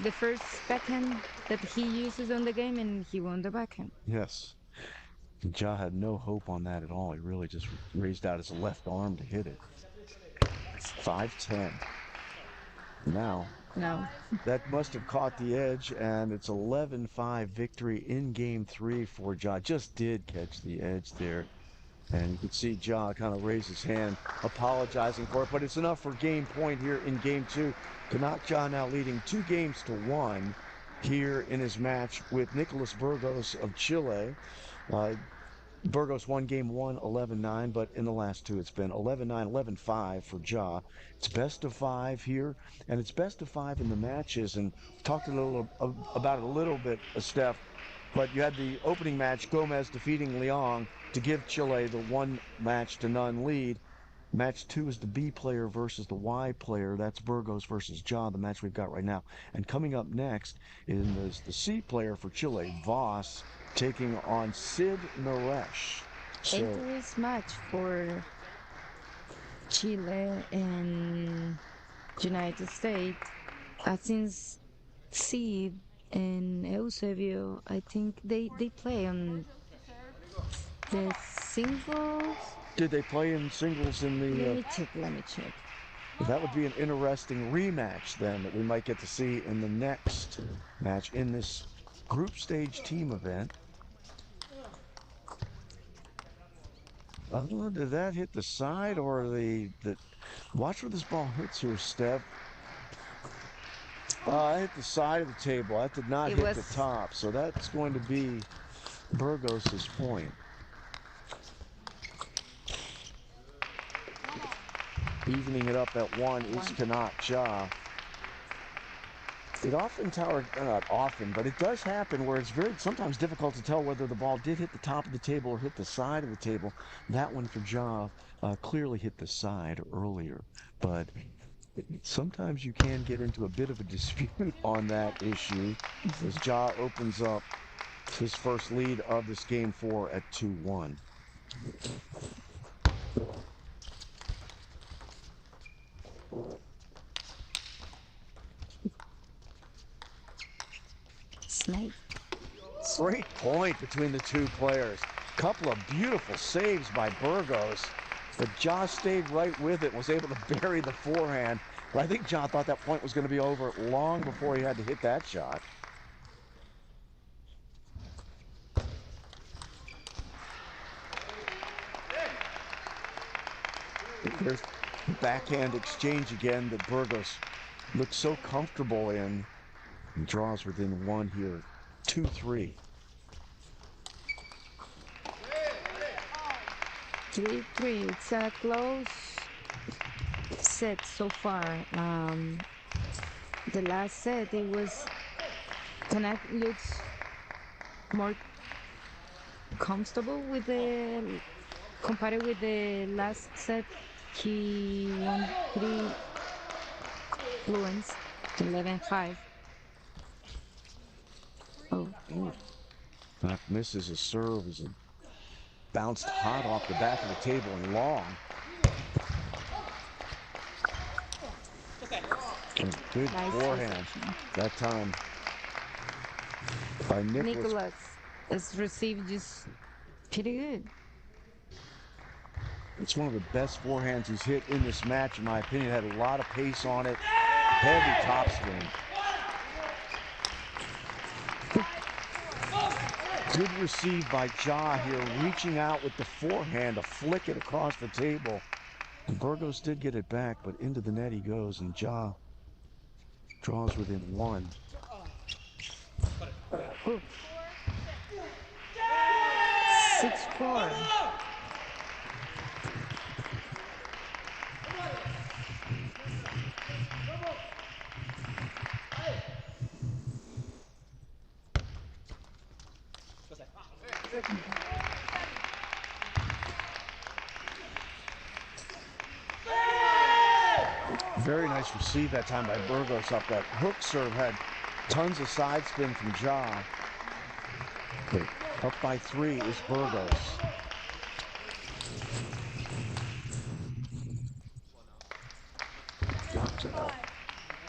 the first backhand that he uses on the game, and he won the backhand. Yes. Ja had no hope on that at all. He really just raised out his left arm to hit it. 5-10. Now, No. that must have caught the edge, and it's 11-5 victory in game 3 for Ja. Just did catch the edge there. And you could see Ja kind of raise his hand, apologizing for it, but it's enough for game point here in game 2 to knock Ja now leading 2-1 here in his match with Nicholas Burgos of Chile. Burgos won game 1, 11-9, but in the last two, it's been 11-9, 11-5 for Ja. It's best of 5 here, and it's best of 5 in the matches, and talked a little about it a little bit, Steph, but you had the opening match, Gomez defeating Leong to give Chile the 1-0 lead. Match 2 is the B player versus the Y player. That's Burgos versus Ja, the match we've got right now. And coming up next is the C player for Chile, Voss, taking on Sid Naresh. So, Dangerous match for Chile and United States. Since Sid and Eusebio, I think they play on the singles. did they play in singles in the... Let me check. that would be an interesting rematch then that we might get to see in the next match in this group stage team event. Did that hit the side or the watch where this ball hits here, Steph. I hit the side of the table. That did not hit the top, so that's going to be Burgos's point. Evening it up at 1 is Kanat Ja. It often, not often, but it does happen where it's very sometimes difficult to tell whether the ball did hit the top of the table or hit the side of the table. That one for Ja clearly hit the side earlier, but sometimes you can get into a bit of a dispute on that issue as Ja opens up his first lead of this game 4 at 2-1. Snake. Great point between the two players. Couple of beautiful saves by Burgos, but Ja stayed right with it, was able to bury the forehand. But I think Ja thought that point was going to be over long before he had to hit that shot. There's backhand exchange again that Burgos looks so comfortable in. And draws within 1 here, 2-3. 3-3. It's a close set so far. The last set, it was Tanak looks more comfortable with the compared with the last set. He won 3 fluents, 11-5. That misses a serve as it bounced hot off the back of the table and long. Good Nice forehand reception. that time by Nicholas. Nicholas has received just pretty good. It's one of the best forehands he's hit in this match, in my opinion. Had a lot of pace on it, heavy topspin. Good receive by Ja here, reaching out with the forehand to flick it across the table. And Burgos did get it back, but into the net he goes, and Ja draws within one. Ooh. 6-4. Very nice receive that time by Burgos up that hook serve. Had tons of side spin from Ja. But up by 3 is Burgos.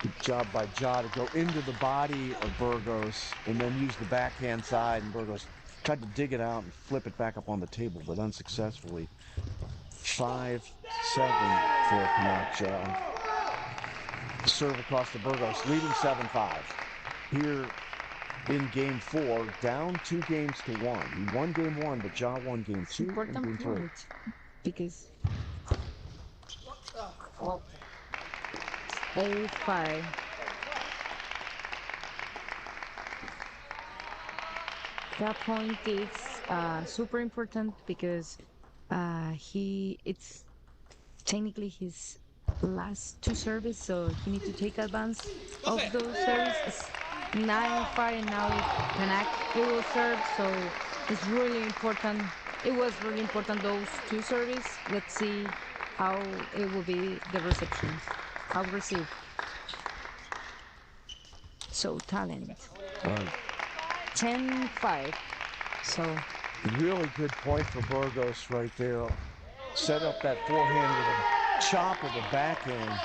Good job by Ja to go into the body of Burgos and then use the backhand side, and Burgos tried to dig it out and flip it back up on the table, but unsuccessfully. 5-7 for Canuck Ja. Serve across to Burgos, leading 7-5. Here in game 4, down 2 games to 1. He won game 1, but Ja won game 2 and Important game 3. point because 8-5. That point is super important because it's technically his last 2 services, so he needs to take advance of those services. 9-5 now Canuck it will serve, so it's really important. It was really important those 2 services. Let's see how it will be the reception. How received. So talent. 10-5. So Really good point for Burgos right there. Set up that forehand with a chop of the backhand.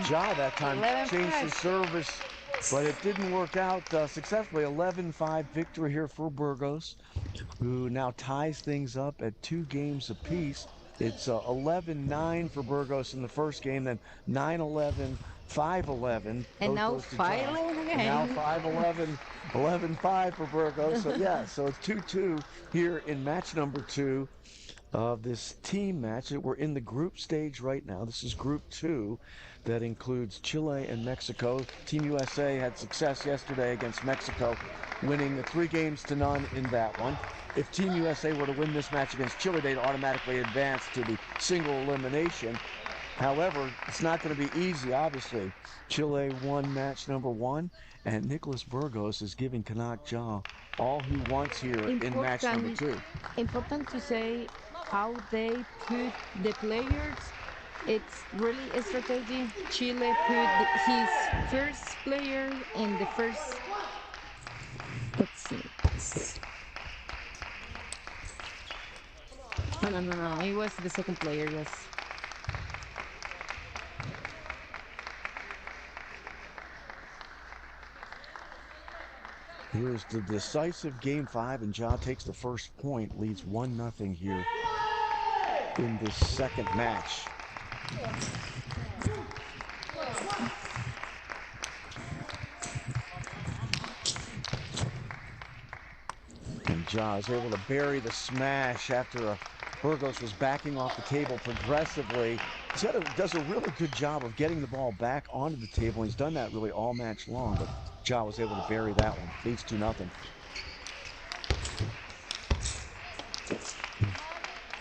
Ja that time 11-5. changed his service, but it didn't work out successfully. 11-5 victory here for Burgos, who now ties things up at 2 games apiece. It's 11-9 for Burgos in the first game, then 9-11, 5-11. and now Both goes to Ja. 5-11 And now again. 5-11, 11-5 for Burgos. So yeah, so it's 2-2 here in match number 2 of this team match. We're in the group stage right now. This is group 2 that includes Chile and Mexico. Team USA had success yesterday against Mexico, winning 3-0 in that one. If Team USA were to win this match against Chile, they'd automatically advance to the single elimination. However, it's not going to be easy, obviously. Chile won match number 1, and Nicholas Burgos is giving Canuck Ja all he wants here in match number 2. Important to say how they put the players. It's really a strategy. Chile put his first player in the first. Let's see. No. It was the second player, yes. Here's the decisive game 5, and Ja takes the first point, leads 1-0 here in this second match. And Ja is able to bury the smash after Burgos was backing off the table progressively. He does a really good job of getting the ball back onto the table. He's done that really all match long, but Ja was able to bury that one. Leads 2-0.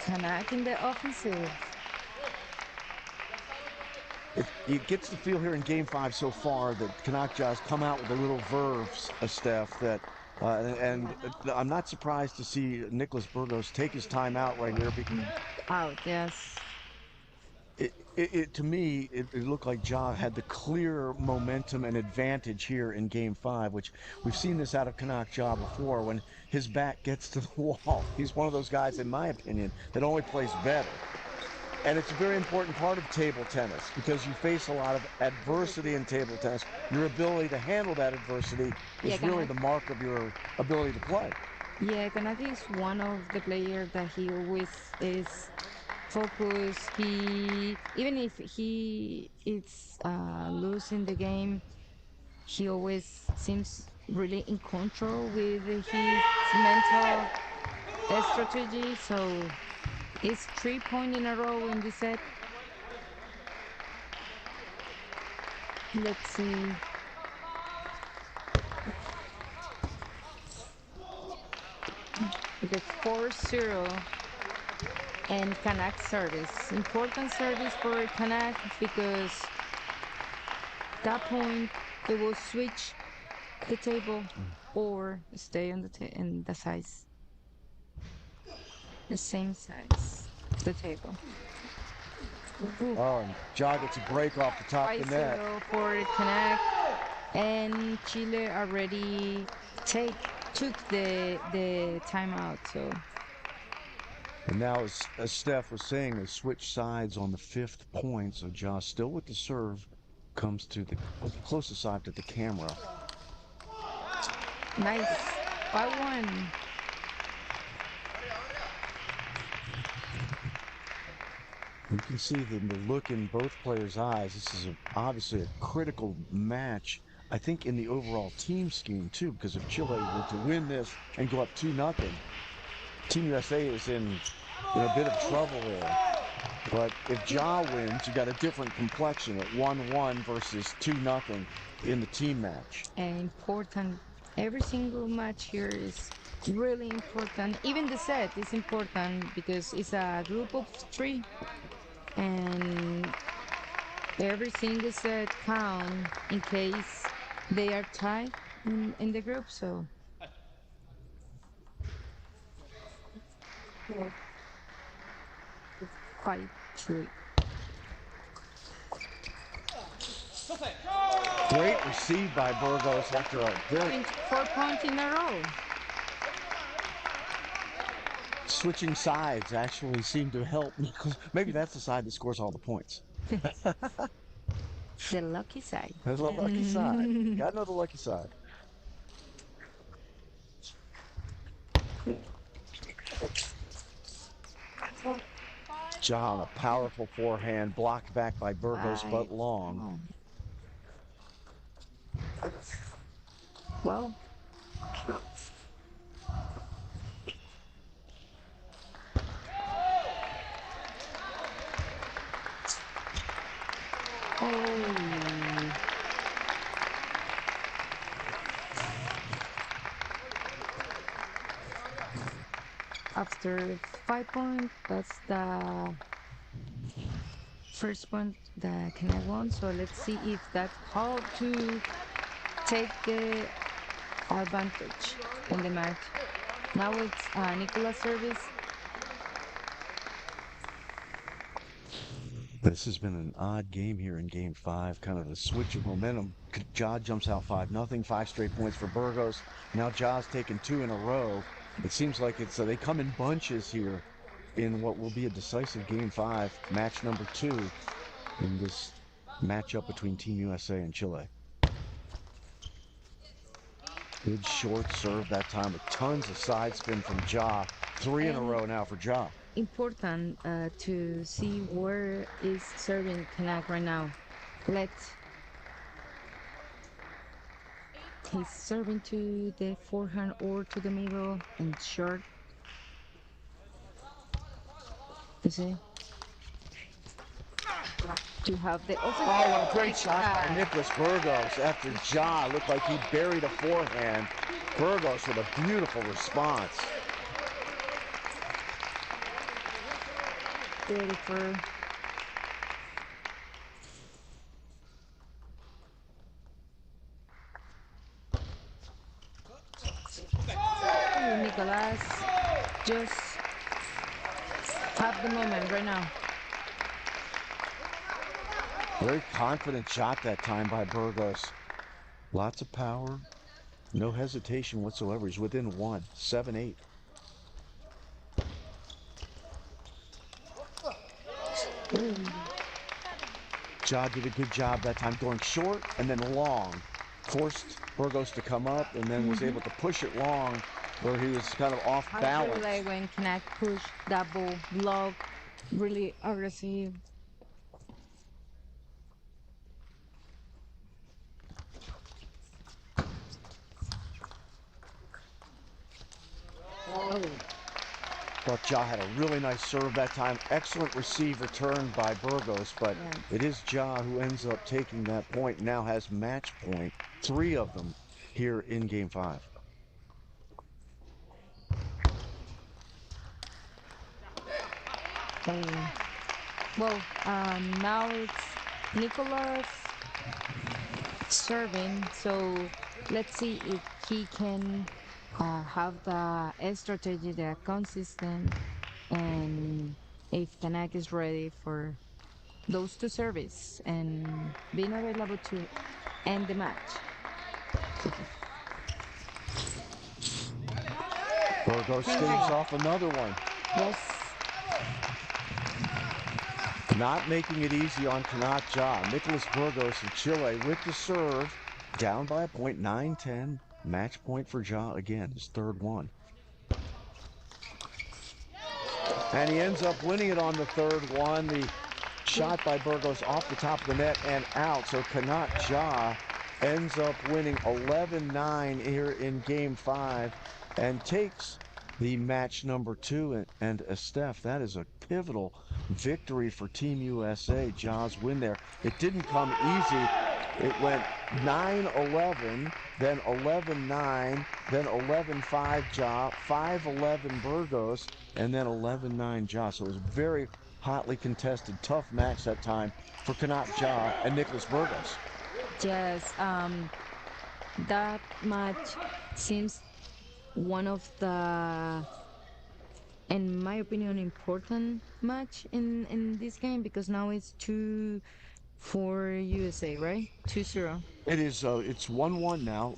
Canuck in the offensive. It gets the feel here in game 5 so far that Canuck has come out with a little verve, Steph, that and I'm not surprised to see Nicholas Burgos take his time out right here. Out, yes. To me, it looked like Ja had the clear momentum and advantage here in Game 5, which we've seen this out of Canuck Ja before. When his back gets to the wall, he's one of those guys, in my opinion, that only plays better. And it's a very important part of table tennis because you face a lot of adversity in table tennis. Your ability to handle that adversity Yeah, is really Canuck. the mark of your ability to play. Yeah, Kanagi is one of the players that he always is focused. He even if he is losing the game, he always seems really in control with his mental strategy. So it's 3 points in a row in this set. Let's see. The 4-0 and Kanak service. Important service for Kanak because that point it will switch the table or stay on in the size, the same size, the table. Oh, and Ja gets a break off the top of the net. 5-0 for Kanak, and Chile already took the timeout. So. And now, as Steph was saying, they switch sides on the 5th point. So Ja still with the serve, comes to the closest side to the camera. Nice. 5-1. You can see the look in both players' eyes. This is obviously a critical match, I think, in the overall team scheme, too, because if Chile were to win this and go up 2-0, Team USA is in a bit of trouble there. But if Ja wins, you got a different complexion at 1-1 versus 2-0 in the team match. And important. Every single match here is really important. Even the set is important because it's a group of 3. And every single set count in case they are tied in the group. So 5-3. Great receive by Burgos after a very 4 points in a row. switching sides actually seemed to help. Maybe that's the side that scores all the points. The lucky side. That's the lucky side. Gotta know the lucky side. Ja, a powerful forehand, blocked back by Burgos, but long. Well, oh, after 5 points, that's the first point that Connect won. So let's see if that's how to take the advantage in the match. Now it's Nicola's service. This has been an odd game here in Game 5, kind of a switch of momentum. Ja jumps out 5-0, 5 straight points for Burgos. Now Ja's taken 2 in a row. It seems like it's they come in bunches here in what will be a decisive Game 5, match number 2 in this matchup between Team USA and Chile. Good short serve that time with tons of side spin from Ja. 3 in a row now for Ja. Important to see where is serving Kanak right now. He's serving to the forehand or to the middle and short. You see? To have the Oh, what a great shot by Nicholas Burgos after Ja looked like he buried a forehand. Burgos with a beautiful response. Beautiful. Nicolas just have the moment right now. Very confident shot that time by Burgos. Lots of power. No hesitation whatsoever. He's within one. 7-8. Ja did a good job that time going short and then long. Forced Burgos to come up and then was able to push it long where he was kind of off I balance. really like when Kanak push, double, block, really aggressive. Thought Ja had a really nice serve that time. Excellent receive return by Burgos, but it is Ja who ends up taking that point. Now has match point. 3 of them here in Game 5. Well, now it's Nicholas serving, so let's see if he can have the strategy that consistent and if Kanak is ready for those 2 service and being available to end the match. Burgos staves off another one. Yes. Not making it easy on Kanak Ja. Nicholas Burgos of Chile with the serve. Down by a point, 9-10. Match point for Ja again, his 3rd one. And he ends up winning it on the 3rd one. The shot by Burgos off the top of the net and out. So Kanak Ja ends up winning 11-9 here in Game 5 and takes the match number 2. And Estef, that is a pivotal victory for Team USA. Ja's win there. It didn't come easy. It went 9-11, then 11-9, then 11-5 Ja, 5-11 Burgos, and then 11-9 Ja. So it was a very hotly contested, tough match that time for Kanak Ja and Nicholas Burgos. Yes, that match seems one of the, in my opinion, important match in this game because now it's 2 for USA, right? 2-0. It is. It's 1-1 now.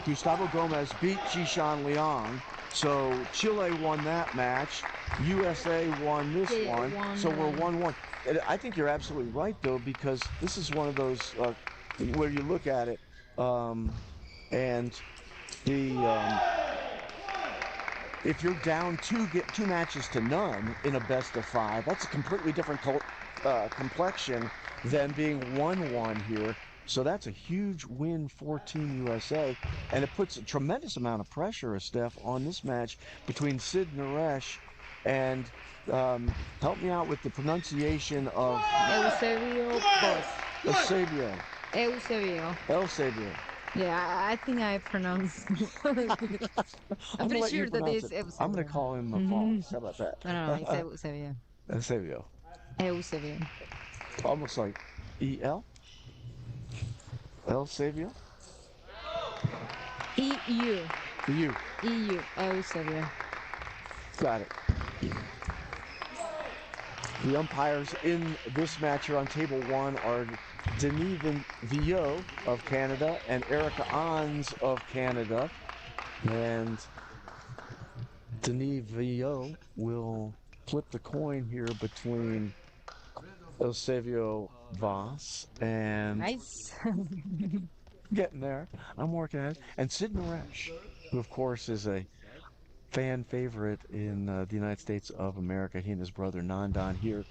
Gustavo Gomez beat Jishan Liang, so Chile won that match. USA won this one, so we're 1-1. And I think you're absolutely right, though, because this is one of those where you look at it, and the if you're down 2 matches to none in a best of 5, that's a completely different complexion than being 1-1 here. So that's a huge win for Team USA, and it puts a tremendous amount of pressure, Steph, on this match between Sid Naresh and help me out with the pronunciation of Eusebio Boss. Eusebio. Eusebio. Yeah, I think I pronounced. I'm pretty sure that it's Eusebio. I'm going to call him Foss. How about that? No, it's Eusebio. Eusebio. Eusebio. Almost like E-L? Eusebio? EU. EU. Eusebio. Got it. The umpires in this match here on table 1 are Denis Villot of Canada and Erica Ons of Canada. And Denis Villot will flip the coin here between Eusebio Voss and... Nice. Getting there. I'm working at it. And Sid Naresh, who of course is a fan favorite in the United States of America. He and his brother Nandan here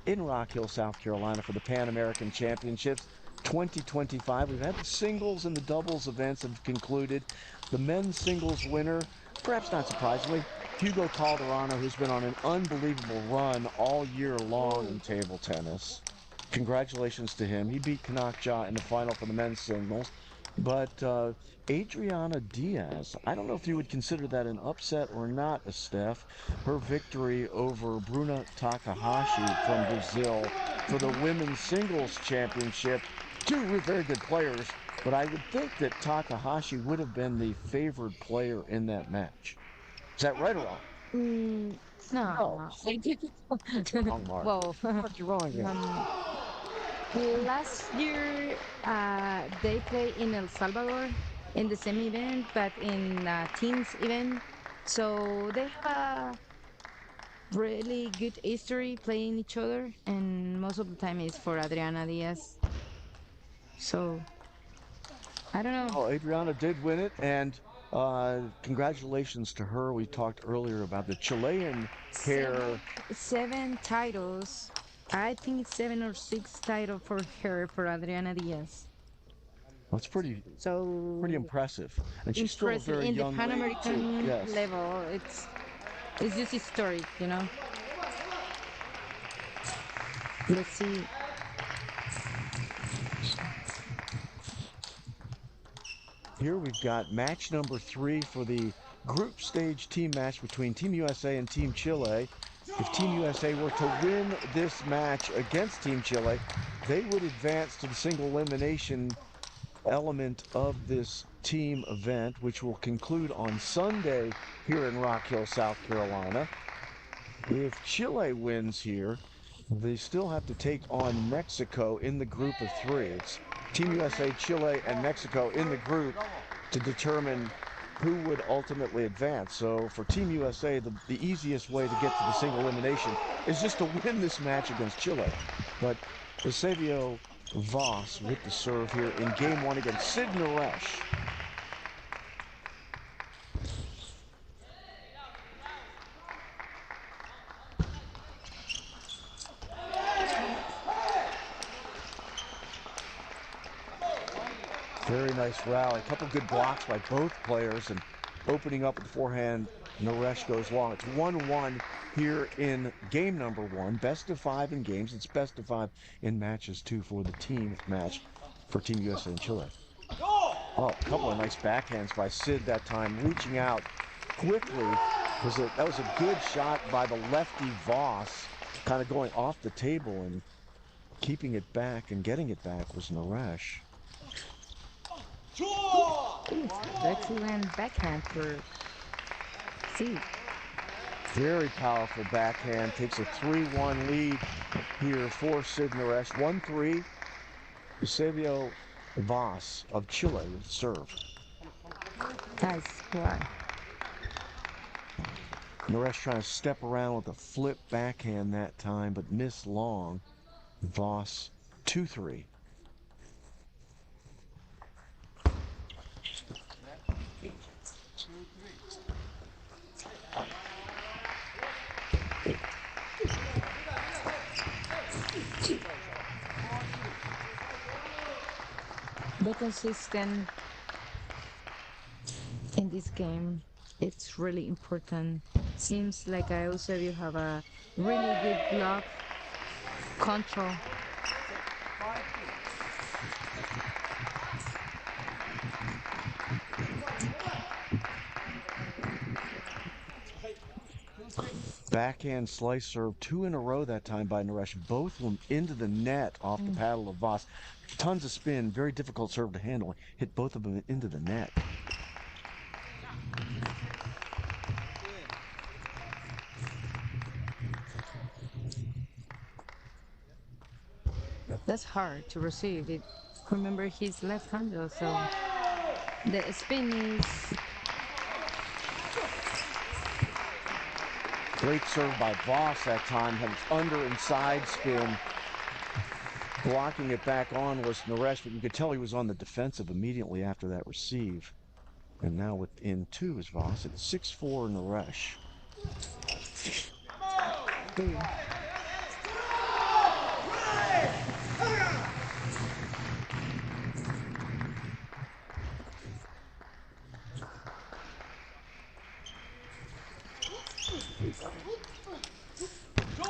in Rock Hill, South Carolina for the Pan American Championships 2025. We've had the singles and the doubles events have concluded. The men's singles winner, perhaps not surprisingly, Hugo Calderano, who's been on an unbelievable run all year long in table tennis. Congratulations to him. He beat Kanak Ja in the final for the men's singles. But Adriana Diaz, I don't know if you would consider that an upset or not, Steph. Her victory over Bruna Takahashi from Brazil for the women's singles championship. 2 very good players, but I would think that Takahashi would have been the favored player in that match. Is that right or wrong? No. Wrong, Mark. Well, Mark, you're wrong again. Last year, they played in El Salvador in the same event, but in teams event. So they have a really good history playing each other, and most of the time is for Adriana Diaz. So I don't know. Oh, Adriana did win it, and congratulations to her. We talked earlier about the Chilean pair. Seven titles. I think it's 7 or 6 titles for her, for Adriana Diaz. That's pretty So impressive, and she's still a impressive very in the young Pan lady too. American Yes. level. It's just historic, you know. Let's see. Here we've got match number 3 for the group stage team match between Team USA and Team Chile. If Team USA were to win this match against Team Chile, they would advance to the single elimination element of this team event, which will conclude on Sunday here in Rock Hill, South Carolina. If Chile wins here, they still have to take on Mexico in the group of 3. It's Team USA, Chile, and Mexico in the group to determine who would ultimately advance. So for Team USA, the easiest way to get to the single elimination is just to win this match against Chile. But Eusebio Voss with the serve here in game 1 against Sid Naresh. Very nice rally. A couple good blocks by both players, and opening up with the forehand, Naresh goes long. It's 1-1 here in game number 1. Best of 5 in games. It's best of 5 in matches, too, for the team match for Team USA and Chile. Oh, a couple of nice backhands by Sid that time, reaching out quickly. That was a good shot by the lefty Voss, kind of going off the table, and keeping it back and getting it back was Naresh. Excellent backhand for C. Very powerful backhand. Takes a 3-1 lead here for Sid Naresh. 1-3. Eusebio Voss of Chile with the serve. Nice try. Naresh trying to step around with a flip backhand that time, but missed long. Voss 2-3. Be consistent in this game. It's really important. Seems like I also you have a really good block control. Backhand slice serve, 2 in a row that time by Naresh. Both of them into the net off the paddle of Voss. Tons of spin, very difficult serve to handle. Hit both of them into the net. That's hard to receive. It. Remember, he's left-handed, so the spin is Great serve by Voss that time. Had its under and side spin. Blocking it back on was Naresh, but you could tell he was on the defensive immediately after that receive. And now within 2 is Voss. It's 6-4 Naresh.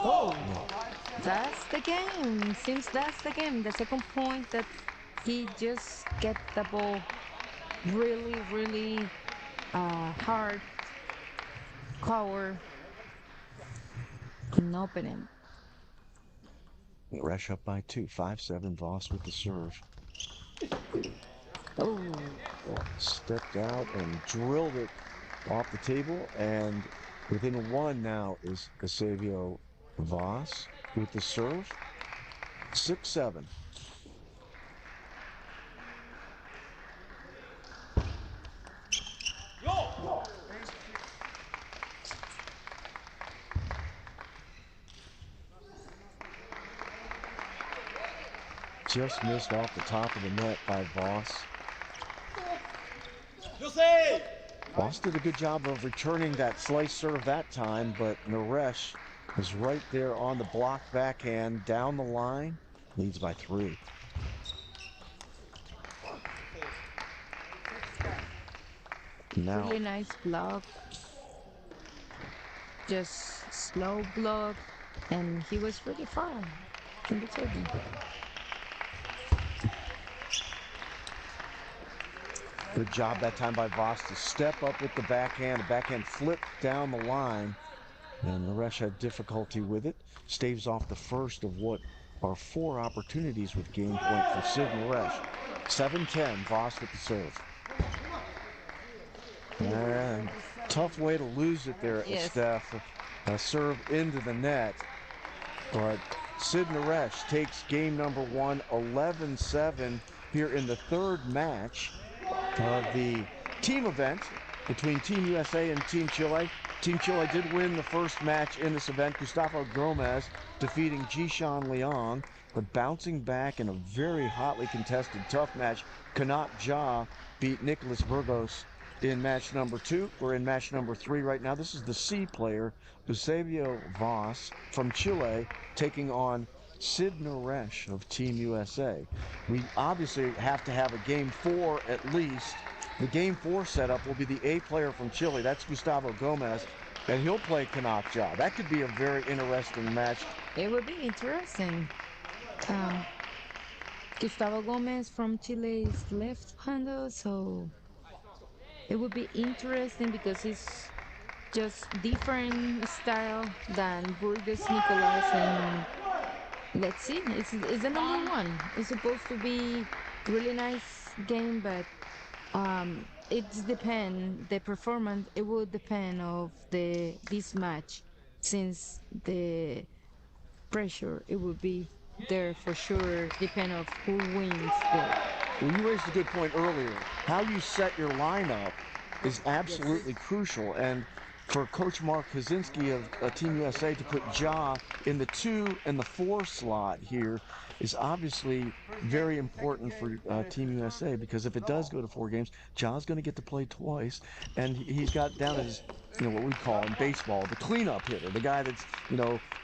Oh, that's the game. Seems that's the game. The second point that he just get the ball really, really hard power and opening. Naresh up by 2. 5-7 Voss with the serve. Oh, Stepped out and drilled it off the table, and within 1 now is Eusebio Voss with the serve. 6-7. Just missed off the top of the net by Voss. Voss did a good job of returning that slice serve that time, but Naresh was right there on the block backhand down the line. Leads by 3. Now, Really nice block. Just slow block, and he was really far in the table. good job that time by Voss to step up with the backhand. The backhand flipped down the line, and Naresh had difficulty with it. Staves off the first of what are 4 opportunities with game point for Sid Naresh. 7-10, Voss with the serve. And tough way to lose it there, Yes. Steph. A serve into the net. But Sid Naresh takes game number 1, 11-7 here in the 3rd match of the team event between Team USA and Team Chile. Team Chile did win the first match in this event. Gustavo Gomez defeating Jishan Liang, but bouncing back in a very hotly contested, tough match. Kanat Ja beat Nicolas Burgos in match number 2. We're in match number 3 right now. This is the C player, Eusebio Voss from Chile, taking on Sid Naresh of Team USA. We obviously have to have a game 4 at least. The game 4 setup will be the A player from Chile. That's Gustavo Gomez, and he'll play Kanat Ja. That could be a very interesting match. It would be interesting. Gustavo Gomez from Chile is left-handed, so it would be interesting because it's just different style than Burgos Nicolas, and let's see. It's the number 1. It's supposed to be really nice game, but it's depend the performance. It will depend of this match, since the pressure it will be there for sure. Depend of who wins the. Well, you raised a good point earlier. How you set your lineup is absolutely crucial. And for Coach Mark Kaczynski of Team USA to put Ja in the 2 and the 4 slot here is obviously very important for Team USA, because if it does go to 4 games, Ja's going to get to play twice, and he's got down as, what we call in baseball the cleanup hitter, the guy that's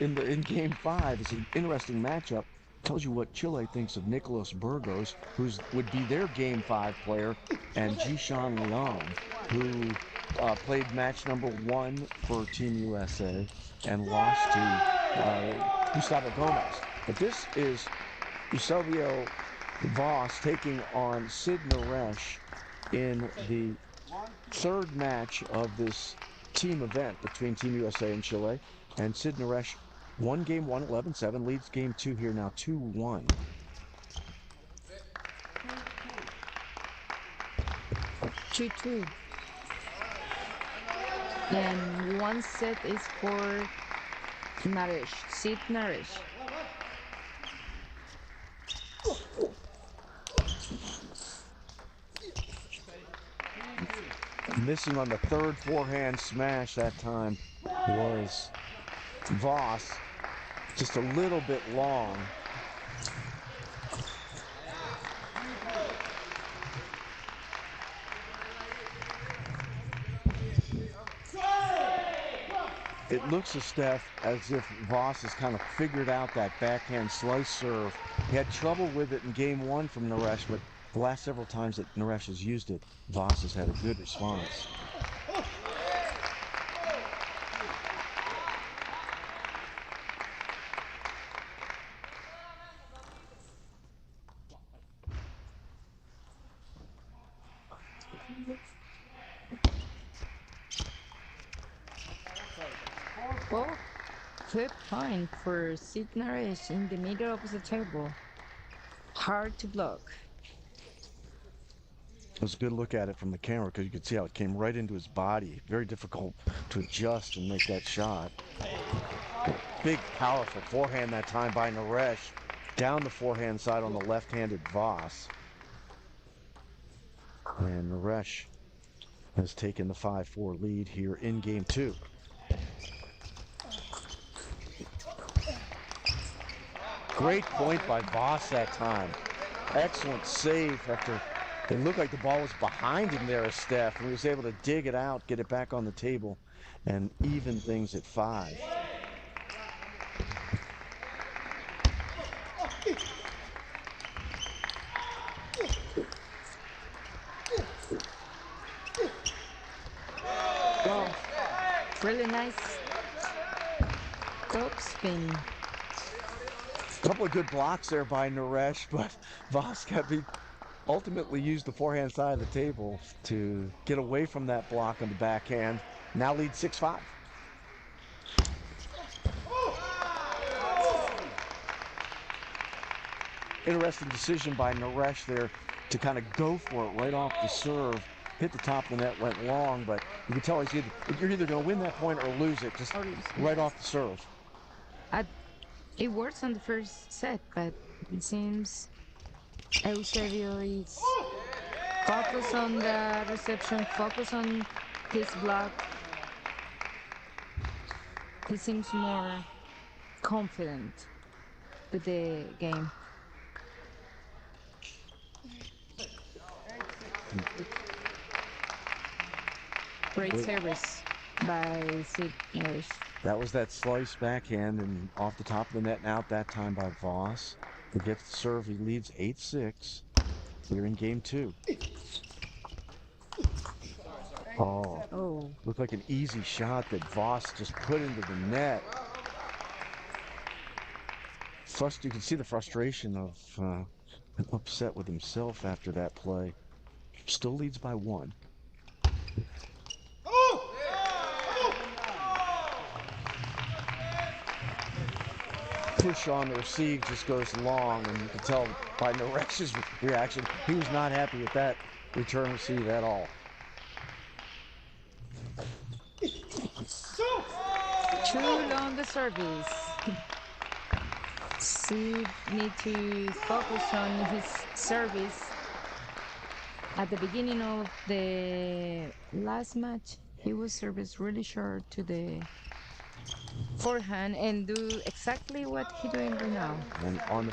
in game 5 is an interesting matchup. Tells you what Chile thinks of Nicolas Burgos, who would be their game 5 player, and Jishan Liang, who played match number 1 for Team USA and lost to Gustavo Gomez. But this is Eusebio Voss taking on Sid Naresh in the 3rd match of this team event between Team USA and Chile. And Sid Naresh won game 1, 11-7, leads game 2 here now 2-1. Two. And 1 set is for Naresh, Sid Naresh. Missing on the 3rd forehand smash that time was Voss, just a little bit long. It looks to Steph as if Voss has kind of figured out that backhand slice serve. He had trouble with it in game 1 from Naresh, but the last several times that Naresh has used it, Voss has had a good response. Well, good point for Sid Naresh in the middle of the table. Hard to block. It was a good look at it from the camera, because you could see how it came right into his body. Very difficult to adjust and make that shot. Big, powerful forehand that time by Naresh. down the forehand side on the left-handed Voss. And Naresh has taken the 5-4 lead here in game 2. Great point by Voss that time. Excellent save after it looked like the ball was behind him there, Steph, and he was able to dig it out, get it back on the table, and even things at 5. Wow. Really nice top spin. Couple of good blocks there by Naresh, but Voss ultimately used the forehand side of the table to get away from that block on the backhand. Now leads 6-5. Interesting decision by Naresh there to kind of go for it right off the serve. Hit the top of the net, went long, but you can tell you're either going to win that point or lose it, just right off the serve. It works on the first set, but it seems Eusebio is focused on the reception, focused on his block. He seems more confident with the game. Great service by Sid English. That was that slice backhand and off the top of the net and out that time by Voss. He gets the serve. He leads 8-6 here in game 2. Oh, looked like an easy shot that Voss just put into the net. You can see the frustration of upset with himself after that play. Still leads by 1. Push on the receive just goes long, and you can tell by Naresh's reaction, he was not happy with that return receive at all. Too long the service. Sid need to focus on his service. At the beginning of the last match, he was service really short to the forehand and do exactly what he's doing right now. And on the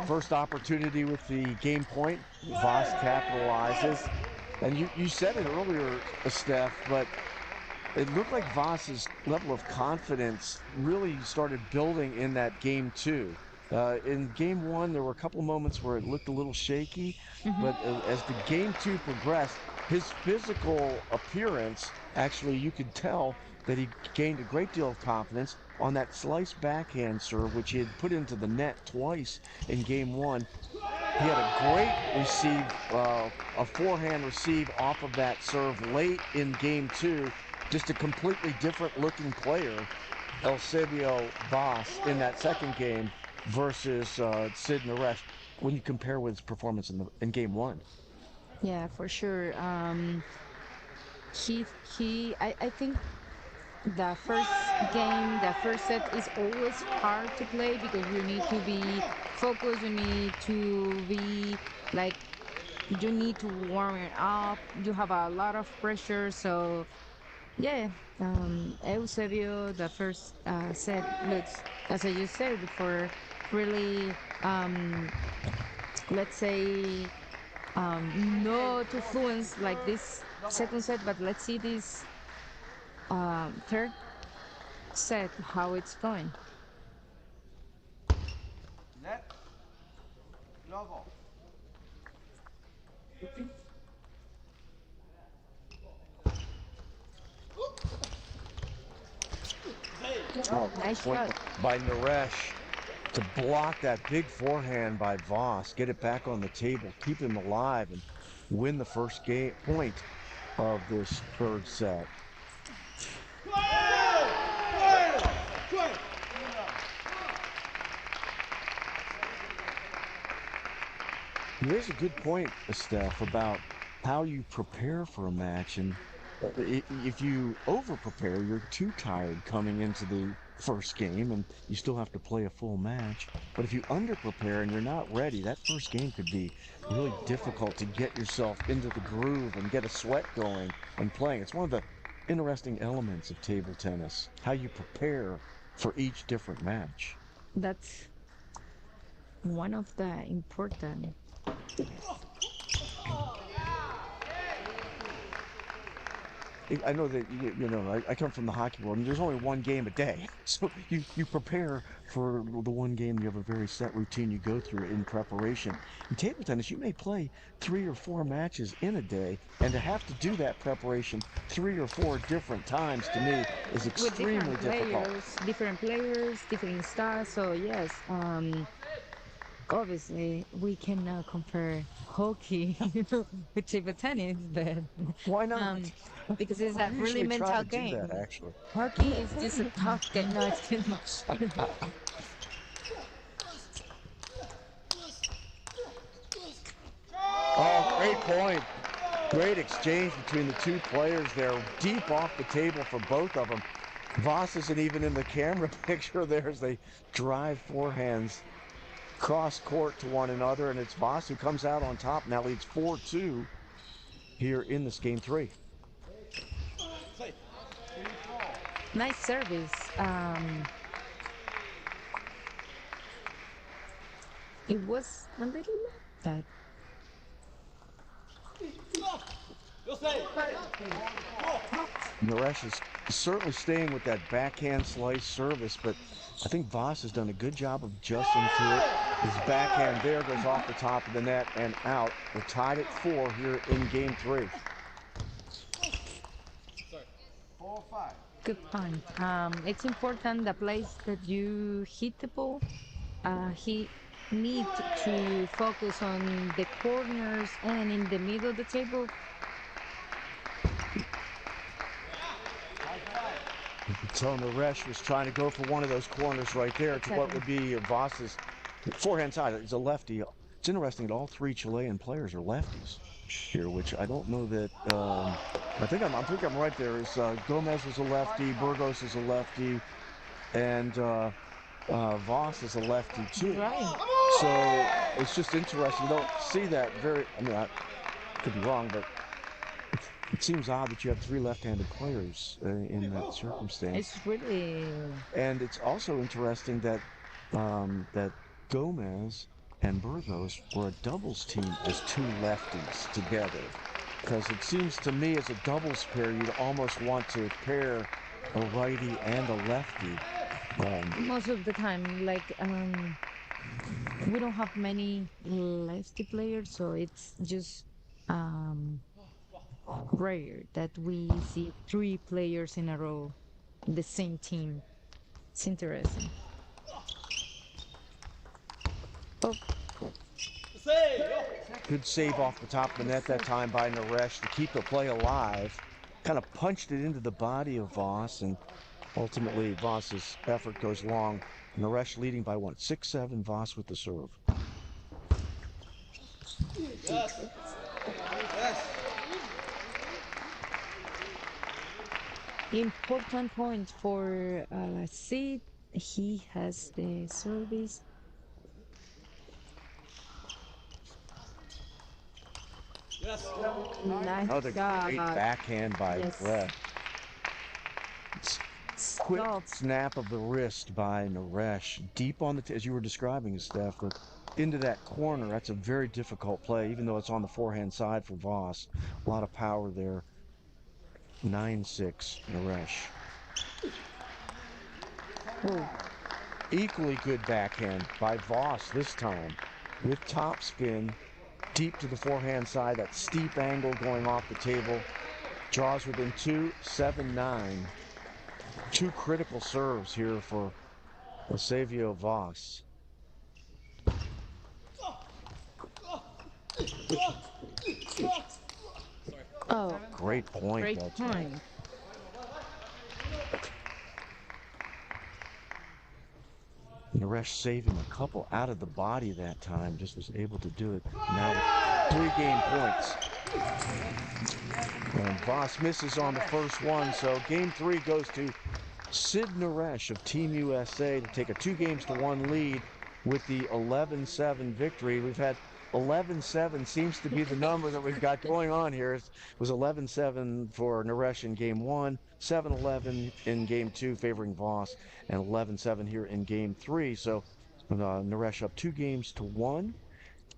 first opportunity with the game point, Voss capitalizes. And you said it earlier, Steph, but it looked like Voss's level of confidence really started building in that game 2. In game 1, there were a couple moments where it looked a little shaky, but as the game 2 progressed, his physical appearance, actually you could tell that he gained a great deal of confidence on that slice backhand serve, which he had put into the net twice in game 1. He had a great receive, a forehand receive off of that serve late in game 2. Just a completely different looking player, Eusebio Voss, in that second game versus Sid Naresh when you compare with his performance in game 1. Yeah, for sure. I think the first game, the first set is always hard to play because you need to be focused, you need to be like, you need to warm it up, you have a lot of pressure, so yeah, Eusebio, the first set looks, as I just said before, really, let's say, not too fluent like this second set, but let's see this third set, how it's going. Net. Level. Oh, nice Point shot. by Naresh to block that big forehand by Voss, get it back on the table, keep him alive, and win the first game point of this third set. There's a good point, Steph, about how you prepare for a match, and if you over prepare, you're too tired coming into first game, and you still have to play a full match. But if you under-prepare and you're not ready, that first game could be really difficult to get yourself into the groove and get a sweat going and playing. It's one of the interesting elements of table tennis, how you prepare for each different match. That's one of the important. I know that I come from the hockey world, and there's only one game a day, so you prepare for the one game. You have a very set routine you go through in preparation. In table tennis, you may play 3 or 4 matches in a day, and to have to do that preparation 3 or 4 different times to me is With extremely difficult. different players, different styles. So yes, obviously we cannot compare hockey with table tennis, but Why not? because it's a We really usually try mental to do game. that, actually. Hockey is just a tough game. No, it's too much. Oh, great point. Great exchange between the two players there, deep off the table for both of them. Voss isn't even in the camera picture there as they drive forehands cross court to one another, and it's Voss who comes out on top, now leads 4-2 here in this game 3. Nice service. It was a little bad. Naresh is certainly staying with that backhand slice service, but I think Voss has done a good job of adjusting to it. His backhand there goes off the top of the net and out. We're tied at 4 here in game 3. 4-5. Good point. It's important the place that you hit the ball. He need to focus on the corners and in the middle of the table. So Naresh was trying to go for one of those corners right there to what would be Voss's forehand side. It's a lefty. It's interesting that all 3 Chilean players are lefties here, which I don't know that. I think I'm right there. Is Gomez is a lefty, Burgos is a lefty, and Voss is a lefty too. Right. So it's just interesting. You don't see that very. I mean, I could be wrong, but it seems odd that you have 3 left-handed players in that circumstance. It's really And it's also interesting that that Gomez and Burgos were a doubles team as 2 lefties together. Because it seems to me as a doubles pair, you'd almost want to pair a righty and a lefty. most of the time. Like we don't have many lefty players, so it's just rare that we see 3 players in a row, the same team. It's interesting. Oh, Good save off the top of the net that time by Naresh to keep the play alive. Kind of punched it into the body of Voss, and ultimately Voss's effort goes long. Naresh leading by 6-7, Voss with the serve. important point for Sid. He has the service. Nice Another job. great backhand by Yes. Brett. Quick Stop. snap of the wrist by Naresh. Deep on the, as you were describing, Steph, but into that corner. That's a very difficult play, even though it's on the forehand side for Voss. A lot of power there. 9-6, Naresh. Oh, Equally good backhand by Voss this time. With topspin, deep to the forehand side. That steep angle going off the table. Draws within 2, 7-9. 2 critical serves here for Eusebio Voss. oh, Great point. great that time. point. Naresh saving a couple out of the body that time. Just was able to do it. Now 3 game points. And Voss misses on the first one, so game 3 goes to Sid Naresh of Team USA to take a 2-1 lead with the 11-7 victory. We've had 11-7 seems to be the number that we've got going on here. It was 11-7 for Naresh in game one, 7-11 in game two, favoring Voss, and 11-7 here in game three. So Naresh up 2-1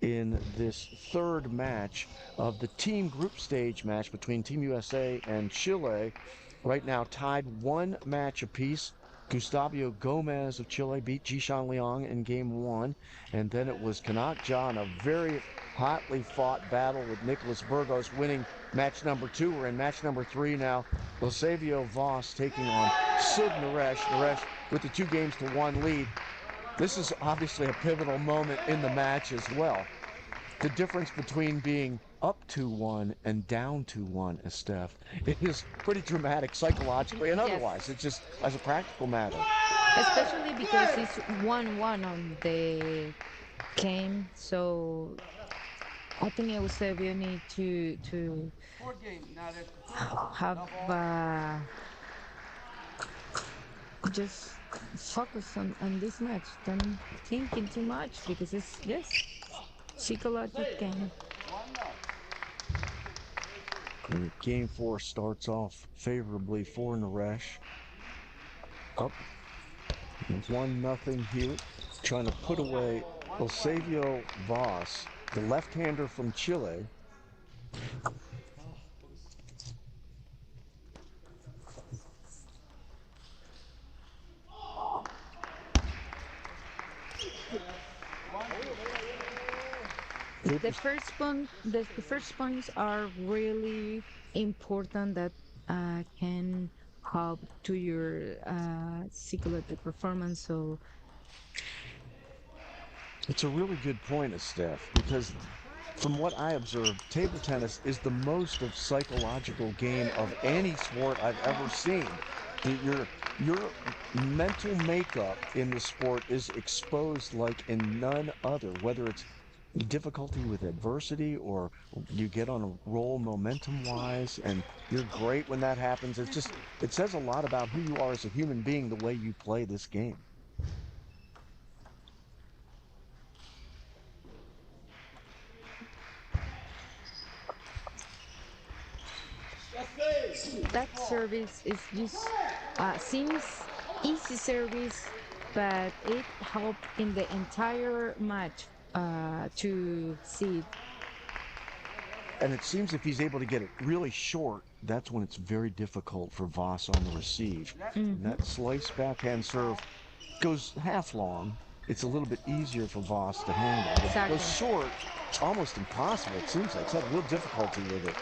in this third match of the team group stage match between Team USA and Chile. Right now, tied one match apiece. Gustavo Gomez of Chile beat Jishan Liang in game one. And then it was Kanak Ja in a very hotly fought battle with Nicholas Burgos winning match number two. We're in match number three now. Eusebio Voss taking on Sid Naresh. Naresh with the 2-1 lead. This is obviously a pivotal moment in the match as well. The difference between being up 2-1 and down 2-1, Estef, it is pretty dramatic psychologically and otherwise. It's just as a practical matter. Especially because it's 1-1 on the game, so I think Eusebio need to Fourth game, Naresh. have just focus on this match. Don't thinking too much because it's just psychological game. Game four starts off favorably for Naresh. Up 1-0 here, trying to put away Eusebio Voss, the left-hander from Chile. The first points are really important that can help to your psychological performance. So it's a really good point, Steph, because from what I observed, table tennis is the most of psychological game of any sport I've ever seen. Your mental makeup in the sport is exposed like in none other, whether it's difficulty with adversity or you get on a roll momentum wise and you're great when that happens. It says a lot about who you are as a human being, the way you play this game. that service is just seems easy service, but it helped in the entire match to see. And it seems if he's able to get it really short, that's when it's very difficult for Voss on the receive. And that slice backhand serve goes half long. It's a little bit easier for Voss to handle. But Exactly. it goes short, it's almost impossible. It seems like it's had real difficulty with it.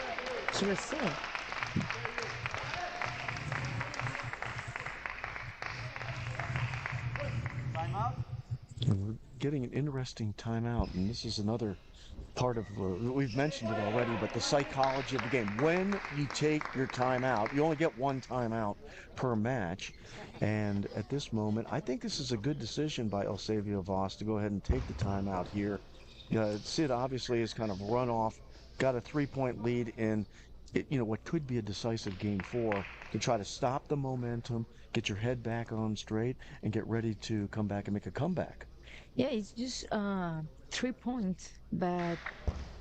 He was sick. Timeout. And we're getting an interesting timeout, and this is another part of, we've mentioned it already, but the psychology of the game. When you take your timeout, you only get one timeout per match, and at this moment, I think this is a good decision by Eusebio Voss to go ahead and take the timeout here. Sid obviously has kind of run off, got a 3-point lead in what could be a decisive game four, to try to stop the momentum, get your head back on straight, and get ready to come back and make a comeback. Yeah, it's just 3 points, but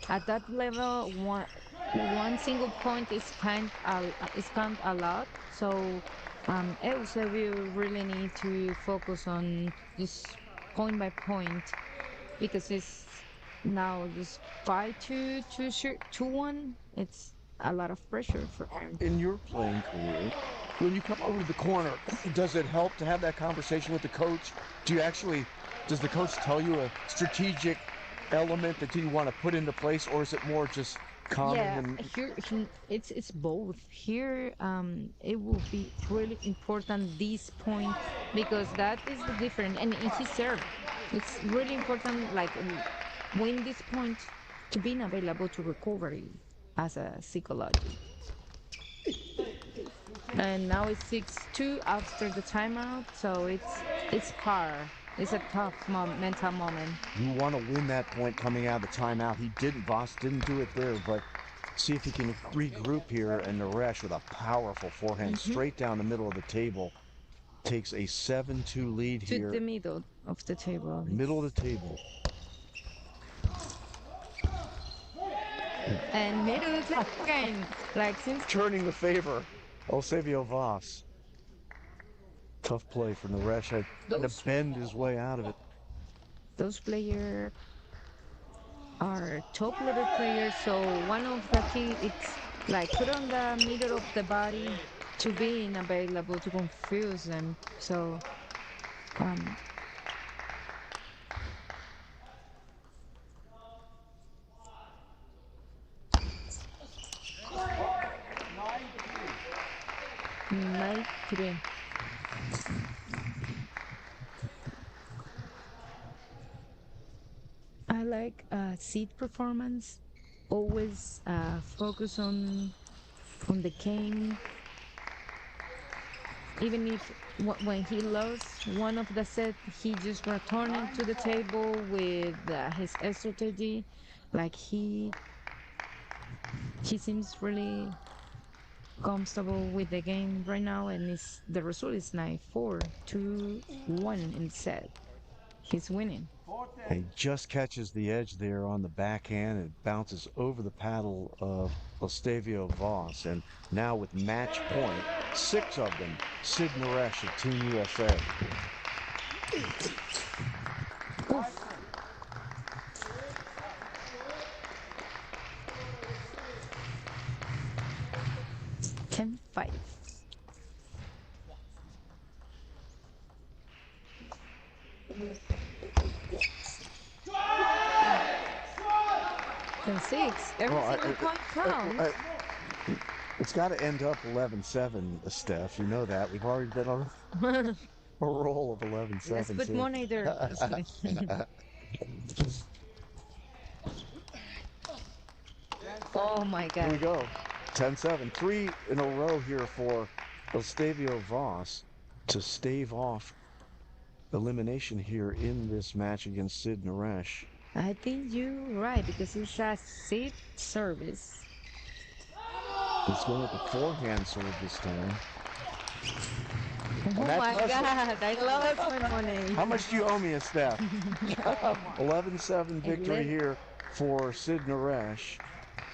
at that level, one single point is count a lot. So Eusebio really need to focus on just point by point because it's now just 5-2, 2-1. It's a lot of pressure for him. In your playing career, when you come over to the corner, does it help to have that conversation with the coach? Does the coach tell you a strategic element that you want to put into place, or is it more just calming? Yeah, here it's both. Here, it will be really important this point because that is the difference. And in his serve, it's really important. Like win this point to being available to recovery as a psychology. And now it's 6-2 after the timeout, so it's hard. It's a tough mental moment. You want to win that point coming out of the timeout. Voss didn't do it there, but see if he can regroup here, and Naresh with a powerful forehand straight down the middle of the table. takes a 7-2 lead To here. the middle of the table. Middle of the table. And middle of the game. Like since Turning the favor. Eusebio Vos. Tough play from Naresh. Had to bend his way out of it. those players are top level players, so one of the key it's like put on the middle of the body to being available to confuse them. So um 9-3. I like seat performance. Always focus on the game. Even if when he lost one of the set, he just returned to the table with his strategy. Like he seems really comfortable with the game right now, and the result is 9-4, 2-1 in set. He's winning. He just catches the edge there on the backhand and bounces over the paddle of Eusebio Vos. And now with match point, 6 of them, Sid Naresh of Team USA. Ten five. Ten six. Every single point counts. It's got to end up 11-7, Steph. You know that. We've already been on a roll of 11-7. Let's put so- money there. Oh my Here we god. go. 10-7. 3 in a row here for Eusebio Vos to stave off elimination here in this match against Sid Naresh. I think you're right because it's a seat service. He's going with the forehand serve this time. Oh That's my awesome. god, I love my money. How much do you owe me, Steph? 11-7 victory here for Sid Naresh,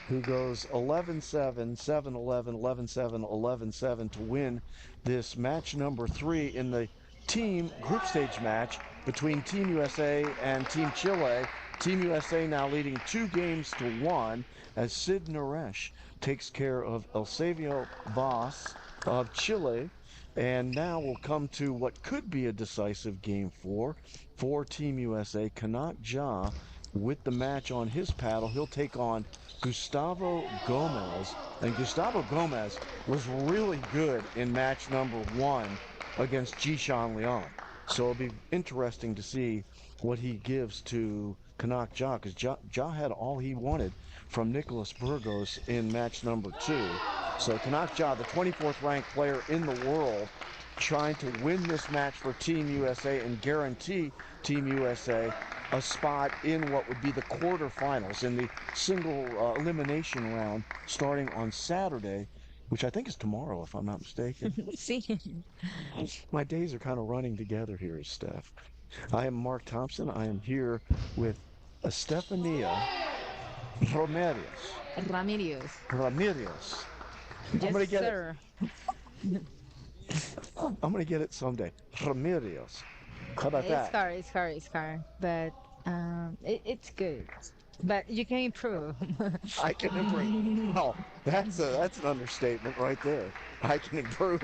who goes 11-7, 7-11, 11-7, 11-7 to win this match number 3 in the team group stage match between Team USA and Team Chile. Team USA now leading 2-1 as Sid Naresh takes care of Eusebio Vos of Chile. And now we'll come to what could be a decisive game 4 for Team USA. Kanak Ja with the match on his paddle. He'll take on Gustavo Gomez. And Gustavo Gomez was really good in match number 1 against Jishan Liang. So it'll be interesting to see what he gives to Kanak Ja, because Ja had all he wanted from Nicholas Burgos in match number 2. So Kanak Ja, the 24th ranked player in the world, trying to win this match for Team USA and guarantee Team USA a spot in what would be the quarterfinals in the single elimination round starting on Saturday, which I think is tomorrow, if I'm not mistaken. See, My days are kind of running together here, Steph. I am Mark Thompson. I am here with Estefania Ramirez. Ramirez. Ramirez. Yes, gonna get it. sir. I'm going to get it someday. Ramirez. How about that? It's hard, but it's good. But you can improve. I can improve. Oh, that's an understatement right there. I can improve.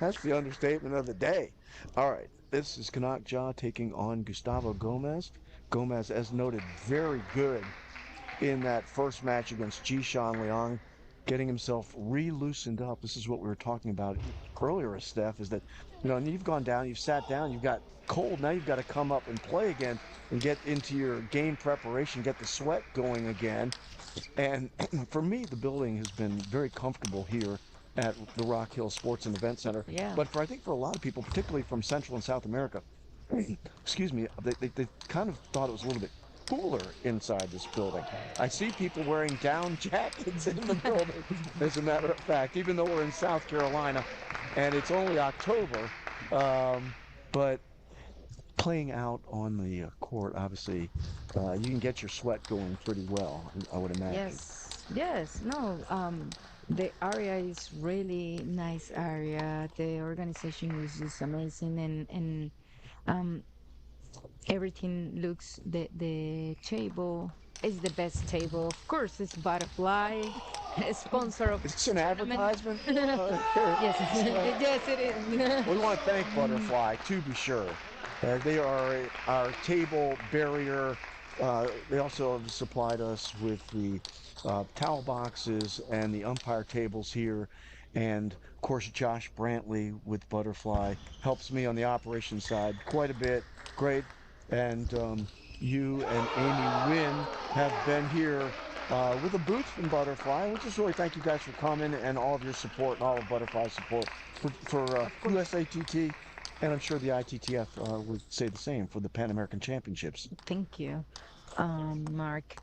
That's the understatement of the day. All right, this is Kanak Ja taking on Gustavo Gomez. Gomez, as noted, very good in that first match against Jishan Liang, getting himself re-loosened up. This is what we were talking about earlier, Steph, is that, you know, you've gone down, you've sat down, you've got cold, now you've got to come up and play again and get into your game preparation, get the sweat going again. And for me, the building has been very comfortable here at the Rock Hill Sports and Event Center. Yeah. But I think for a lot of people, particularly from Central and South America, excuse me, they kind of thought it was a little bit cooler inside this building. I see people wearing down jackets in the building, as a matter of fact, even though we're in South Carolina. and it's only October, but playing out on the court, obviously, you can get your sweat going pretty well, I would imagine. Yes, no, the area is really nice area. The organization is just amazing, and um, everything looks, the table is the best table. Of course, it's Butterfly, a sponsor of Is this this an tournament. advertisement? Yes, yes, it We is. want to thank Butterfly, to be sure. They are our table barrier. They also have supplied us with the towel boxes and the umpire tables here. And of course, Josh Brantley with Butterfly helps me on the operations side quite a bit. Great. And you and Amy Wynn have been here with a booth from Butterfly. We just really thank you guys for coming and all of your support and all of Butterfly's support for Of course. USATT. And I'm sure the ITTF would say the same for the Pan American Championships. Thank you, Mark.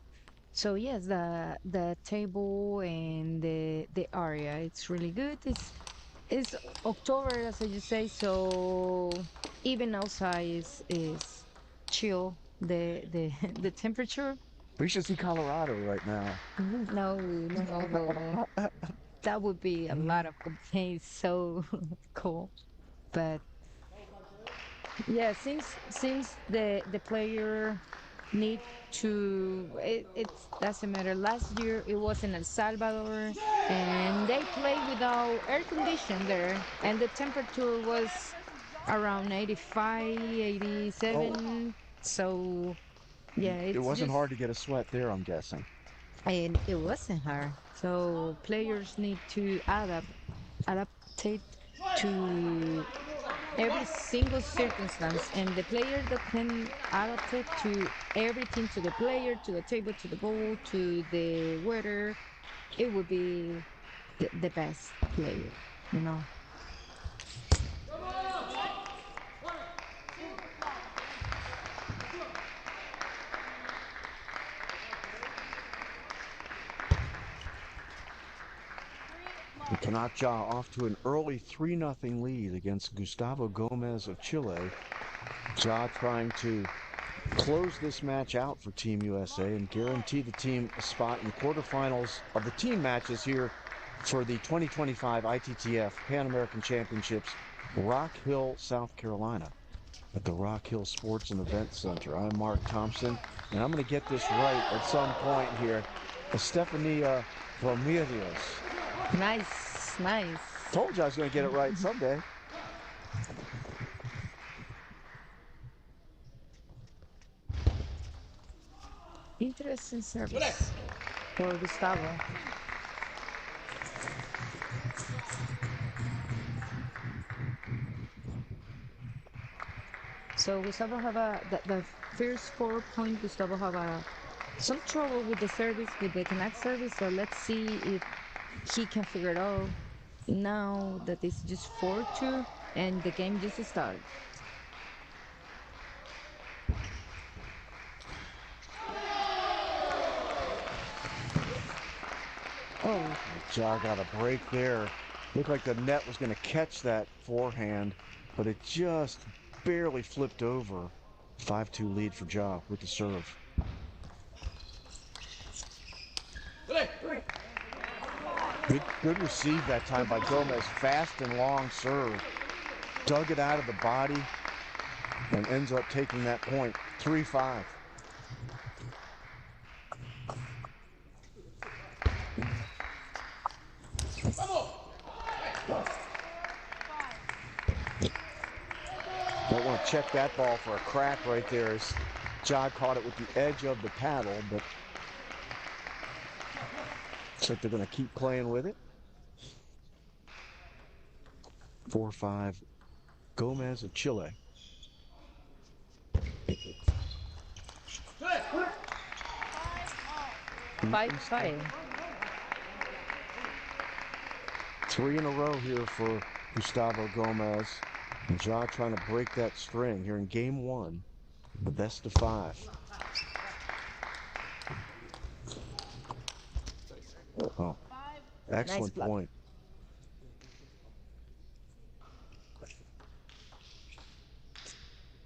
So yes, the table and the area, it's really good. It's October, as I just say, so even outside is chill. The the temperature. We should see Colorado right now. No, no, no. That would be a lot of complaints. So cool. But yeah, since the player need to, it doesn't matter. Last year it was in El Salvador, and they play without air condition there, and the temperature was around 85, Oh, 87. So yeah, it it's wasn't just, hard to get a sweat there, I'm guessing. and it wasn't hard. So players need to adaptate to every single circumstance, and the player that can adapt it to everything, to the player, to the table, to the ball, to the weather, it would be the best player, you know. 3 The love. Canaccha off to an early 3-0 lead against Gustavo Gomez of Chile. Ja trying to close this match out for Team USA and guarantee the team a spot in the quarterfinals of the team matches here for the 2025 ITTF Pan American Championships, Rock Hill, South Carolina, at the Rock Hill Sports and Event Center. I'm Mark Thompson, and I'm going to get this right at some point here. Estefania Ramirez. Nice, nice. Told you I was going to get it right someday. Interesting service for Gustavo. So Gustavo have the first 4 point. Gustavo have some trouble with the service, with the connect service. So let's see if he can figure it out now that it's just 4-2 and the game just started. Oh, Ja got a break there. Looked like the net was going to catch that forehand, but it just barely flipped over. 5-2 lead for Ja with the serve. Good receive that time by Gomez. Fast and long serve. Dug it out of the body and ends up taking that point. 3-5. Might want to check that ball for a crack right there as Ja caught it with the edge of the paddle, but looks like they're going to keep playing with it. 4-5 Gomez of Chile. 5-5. 3 in a row here for Gustavo Gomez. And Ja trying to break that string here in game 1, the best of 5. Oh, 5. excellent block. point.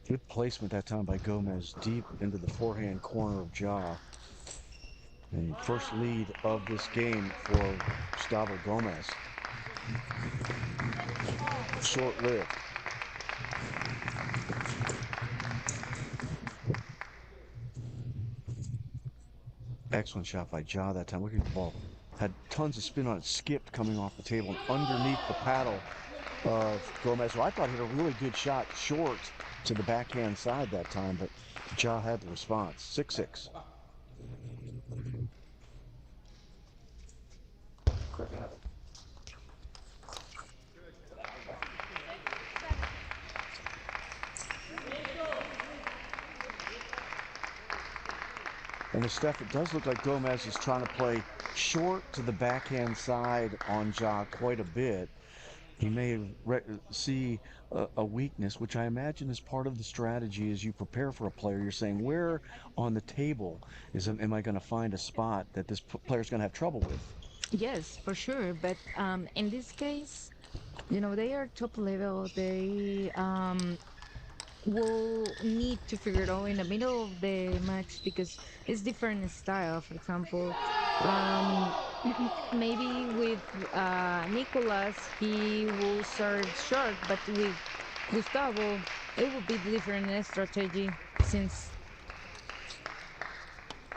Good placement that time by Gomez, deep into the forehand corner of Ja. And first lead of this game for Gustavo Gomez. Short-lived. Excellent shot by Ja that time. Look at the ball. Had tons of spin on it, skipped coming off the table and underneath the paddle of Gomez, who I thought hit a really good shot short to the backhand side that time, but Ja had the response. 6-6. And Steph, it does look like Gomez is trying to play short to the backhand side on Ja quite a bit. He may see a weakness, which I imagine is part of the strategy as you prepare for a player. You're saying, where on the table am I going to find a spot that this player's going to have trouble with? Yes, for sure. But in this case, you know, they are top level. They will need to figure it out in the middle of the match because it's different style. For example, um, maybe with Nicolas, he will serve short, but with Gustavo, it would be different strategy since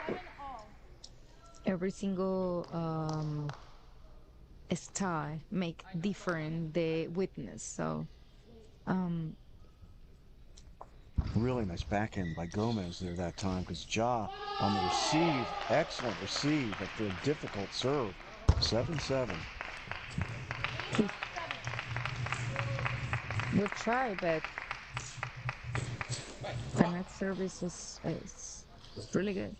7-all. every single style make different the witness. So um, Really nice backhand by Gomez there that time because Ja on the receive, excellent receive after a difficult serve. 7-7. we'll try, but the next service is really good.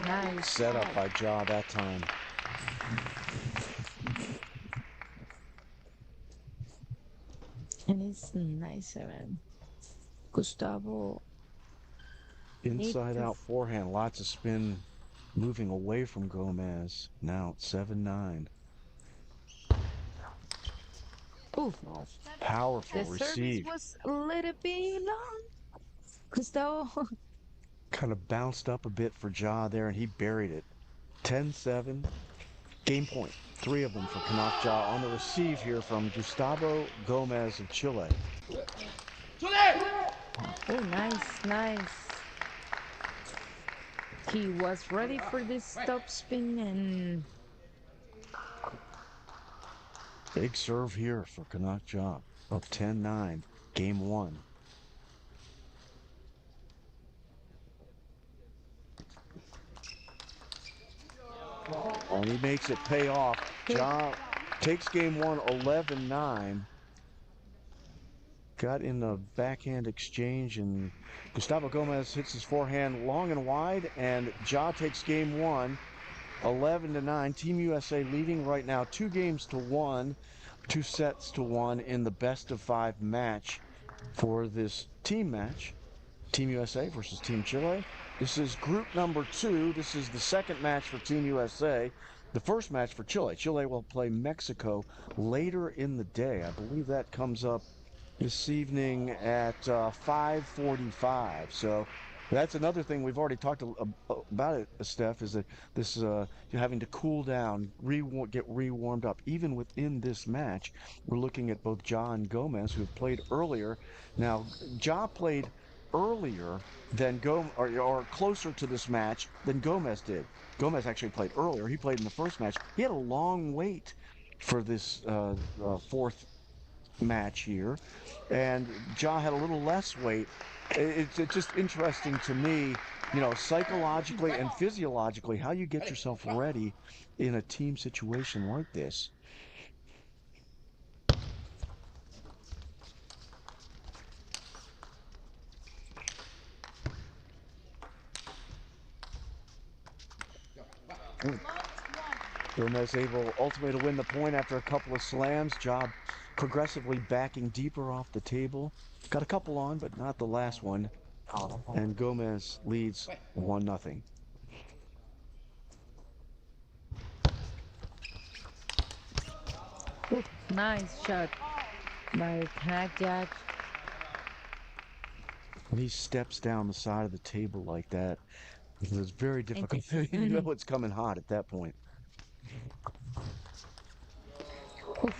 Nice. Set up by Ja that time. And it's nice, man. Gustavo. Inside out forehand, lots of spin moving away from Gomez. Now 7-9. Oof. Powerful The service receive. was a little bit long. Gustavo. Kind of bounced up a bit for Ja there, and he buried it. 10-7. Game point. 3 of them for Canuck Ja on the receive here from Gustavo Gomez of Chile. Oh, nice, nice. He was ready for this top spin and Big serve here for Canuck Ja. Up 10-9. Game 1. And he makes it pay off. Ja takes game 1 11-9. Got in the backhand exchange, and Gustavo Gomez hits his forehand long and wide, and Ja takes game 1 11-9. Team USA leading right now 2-1, 2 sets to 1 in the best of 5 match for this team match. Team USA versus Team Chile. This is group number 2. This is the second match for Team USA. The first match for Chile. Chile will play Mexico later in the day. I believe that comes up this evening at 5:45. So that's another thing we've already talked about it, Steph, is that this you're having to cool down, get re-warmed up. Even within this match, we're looking at both Ja and Gomez, who have played earlier. Now, Ja played earlier than or closer to this match than Gomez did. Gomez actually played earlier. He played in the first match. He had a long wait for this fourth match here, and Ja had a little less weight. It's just interesting to me, you know, psychologically and physiologically, how you get yourself ready in a team situation like this. Gomez able ultimately to win the point after a couple of slams. Ja progressively backing deeper off the table. Got a couple on, but not the last one. And Gomez leads 1-0. Nice shot by Connect Jack. When he steps down the side of the table like that, it's very difficult. You know it's coming hot at that point.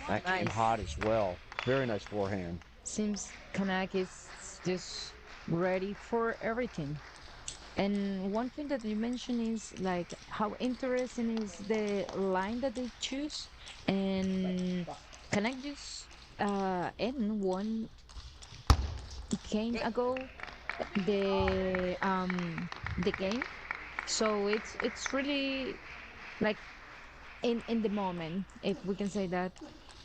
That came Nice. hot as well. Very nice forehand. Seems Kanak is just ready for everything. And one thing that you mentioned is like how interesting is the line that they choose. And Kanak just in one game ago the game. So it's really like in the moment, if we can say that.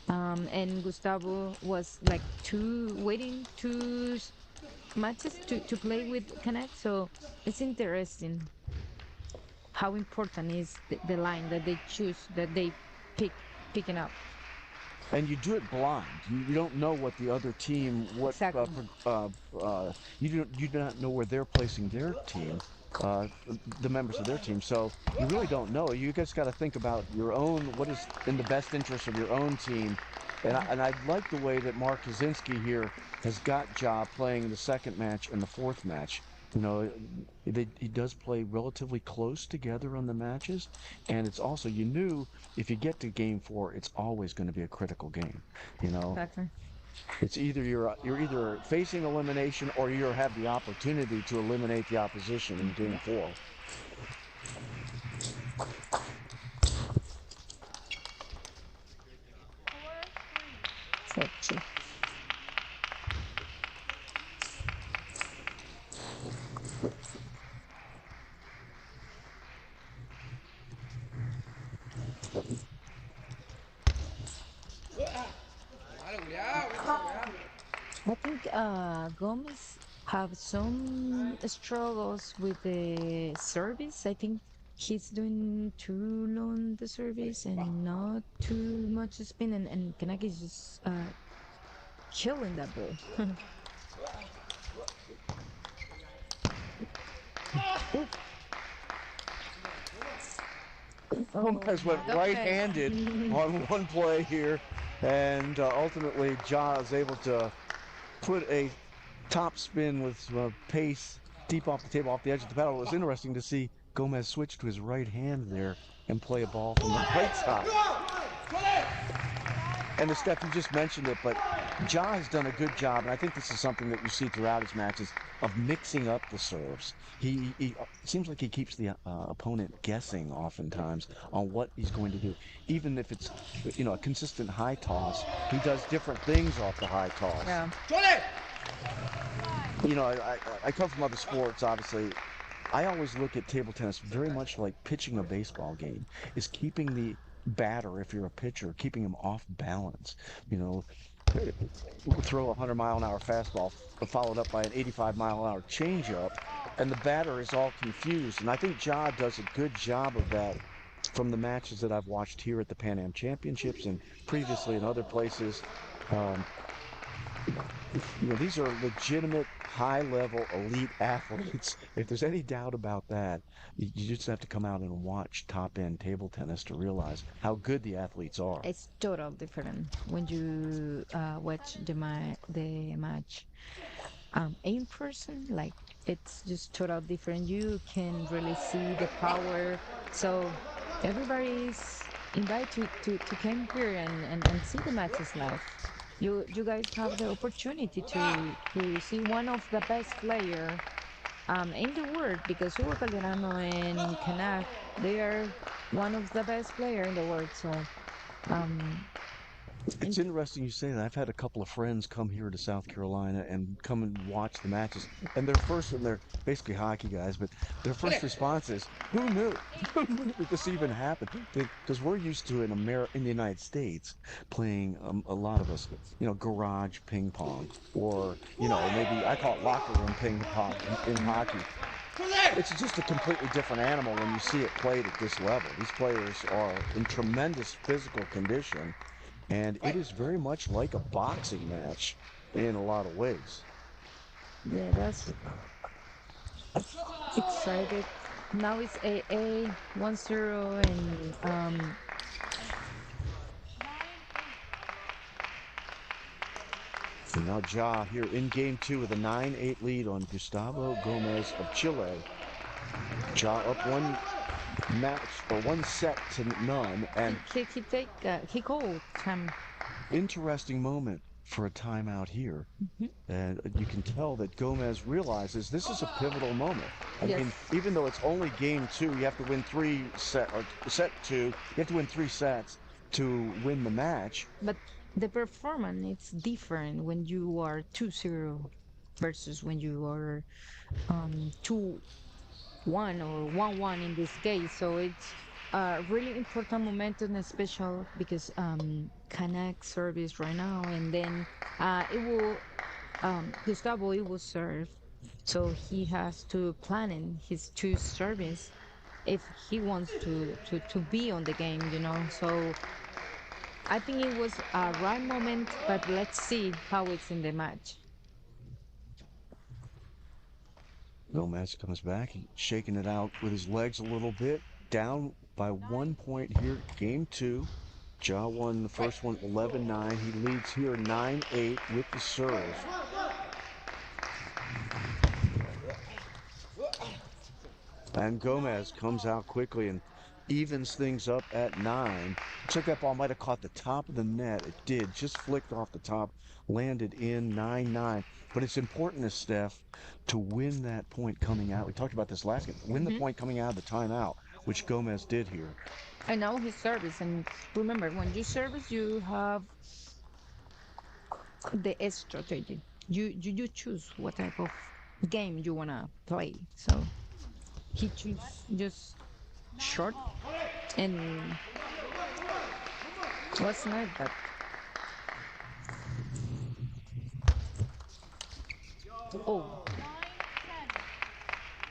And Gustavo was like waiting matches to play with Connect. So it's interesting how important is the line that they choose, that they picking up. And you do it blind. You don't know what the other team, Exactly. you do not know where they're placing their team, uh, the members of their team. So you really don't know. You guys got to think about your own, what is in the best interest of your own team. And I like the way that Mark Kaczynski here has got Ja playing the second match and the fourth match. You know, he does play relatively close together on the matches, and it's also, you knew if you get to game four, it's always going to be a critical game. You know, Exactly. it's either you're either facing elimination or you have the opportunity to eliminate the opposition in game four. Sexy. I think Gomez have some struggles with the service. I think he's doing too long the service and not too much spin, and Kanaki is just killing that ball. Gomez went right-handed on one play here, and ultimately Ja is able to put a top spin with pace deep off the table, off the edge of the paddle. It was interesting to see Gomez switch to his right hand there and play a ball from the right side. And the Steph, you just mentioned it, but Ja has done a good job, and I think this is something that you see throughout his matches, of mixing up the serves. He it seems like he keeps the opponent guessing oftentimes on what he's going to do. Even if it's, a consistent high toss, he does different things off the high toss. Yeah. I come from other sports, obviously. I always look at table tennis very much like pitching a baseball game, is keeping the batter, if you're a pitcher, keeping him off balance. You know, throw a 100-mile-an-hour fastball followed up by an 85-mile-an-hour changeup, and the batter is all confused. And I think Ja does a good job of that from the matches that I've watched here at the Pan Am Championships and previously in other places. Um, these are legitimate, high-level, elite athletes. If there's any doubt about that, you just have to come out and watch top-end table tennis to realize how good the athletes are. It's total different when you watch the match in person. Like it's just total different. You can really see the power. So everybody is invited to come here and see the matches live. You guys have the opportunity to see one of the best player in the world, because Hugo Calderano and Kanak, they are one of the best player in the world. So um, It's interesting you say that. I've had a couple of friends come here to South Carolina and come and watch the matches. And they're basically hockey guys, but their first response is, who knew? Who knew that this even happened? Because we're used to in the United States playing, a lot of us, garage ping pong, or, maybe I call it locker room ping pong in hockey. It's just a completely different animal when you see it played at this level. These players are in tremendous physical condition, and it is very much like a boxing match in a lot of ways. yeah, that's excited. Now it's AA 1-0, and And now Ja here in game two with a 9-8 lead on Gustavo Gomez of Chile. Ja up one match or one set to none, and He called time. interesting moment for a timeout here. And you can tell that Gomez realizes this is a pivotal moment. I Yes. mean, even though it's only game two, you have to win set two, you have to win 3 sets to win the match. But the performance it's different when you are 2-0 versus when you are 2-1 or 1-1 in this case. So it's a really important momentum, special because connect service right now, and then it will Gustavo it will serve. So he has to plan in his two service if he wants to be on the game, you know. So I think it was a right moment, but let's see how it's in the match. Gomez comes back, he's shaking it out with his legs a little bit. Down by 1 point here, game two. Ja won the first one 11-9. He leads here 9-8 with the serve. And Gomez comes out quickly and evens things up at 9. Looks like that ball might have caught the top of the net. It did, just flicked off the top, landed in 9-9. But it's important to Steph to win that point coming out. We talked about this last game. Win the point coming out of the timeout, which Gomez did here. I know his service, and remember, when you service, you have the strategy. You choose what type of game you wanna play. So he choose just short, and was not that. Oh,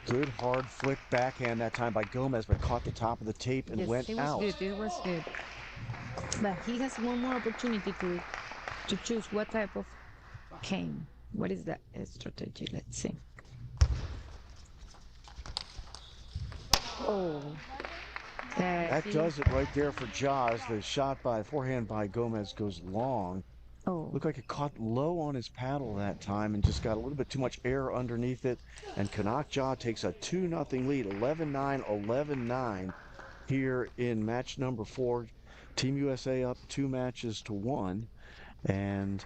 Good hard flick backhand that time by Gomez, but caught the top of the tape and yes, went it was out. good. It was good. But he has one more opportunity to choose what type of game. What is that strategy? Let's see. Oh, That does it right there for Ja as the shot by forehand by Gomez goes long. Oh, Looked like it caught low on his paddle that time and just got a little bit too much air underneath it. And Kanak Ja takes a 2-0 lead, 11-9, 11-9 here in match number 4. Team USA up 2-1. And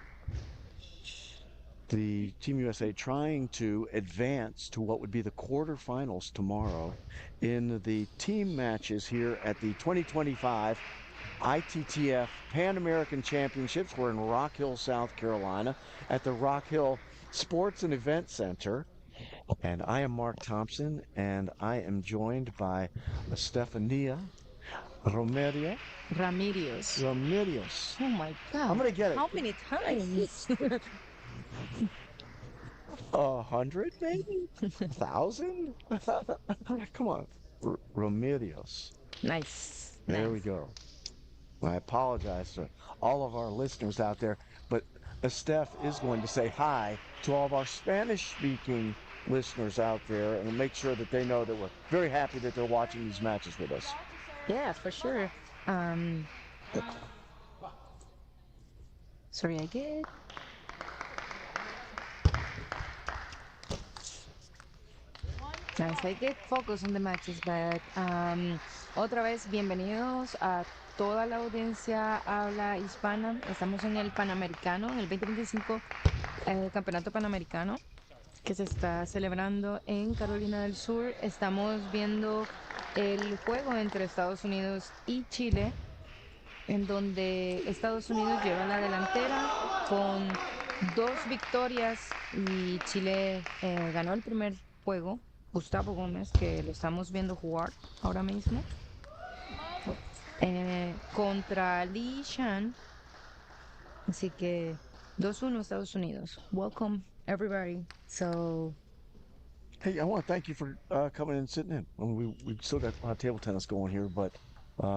the Team USA trying to advance to what would be the quarterfinals tomorrow in the team matches here at the 2025 ITTF Pan American Championships. We're in Rock Hill, South Carolina at the Rock Hill Sports and Event Center. And I am Mark Thompson, and I am joined by Stefania Romeria. Ramírez. Ramírez. Oh my God. I'm going to get it. How many times? 100, maybe? 1,000? Come on. Ramírez. Nice. There we Nice. go. I apologize to all of our listeners out there, but Steph is going to say hi to all of our Spanish-speaking listeners out there and make sure that they know that we're very happy that they're watching these matches with us. Yeah, for sure. Sorry, I get. Nice, I get focus on the matches, but otra vez, bienvenidos a toda la audiencia habla hispana. Estamos en el Panamericano, en el 2025 Campeonato Panamericano que se está celebrando en Carolina del Sur. Estamos viendo el juego entre Estados Unidos y Chile, en donde Estados Unidos lleva la delantera con 2 victorias y Chile ganó el primer juego. Gustavo Gómez, que lo estamos viendo jugar ahora mismo, contra Lee Shan. Así que 2-1 Estados Unidos. Welcome everybody. So Hey, I want to thank you for coming and sitting in. I mean, we've still got table tennis going here, but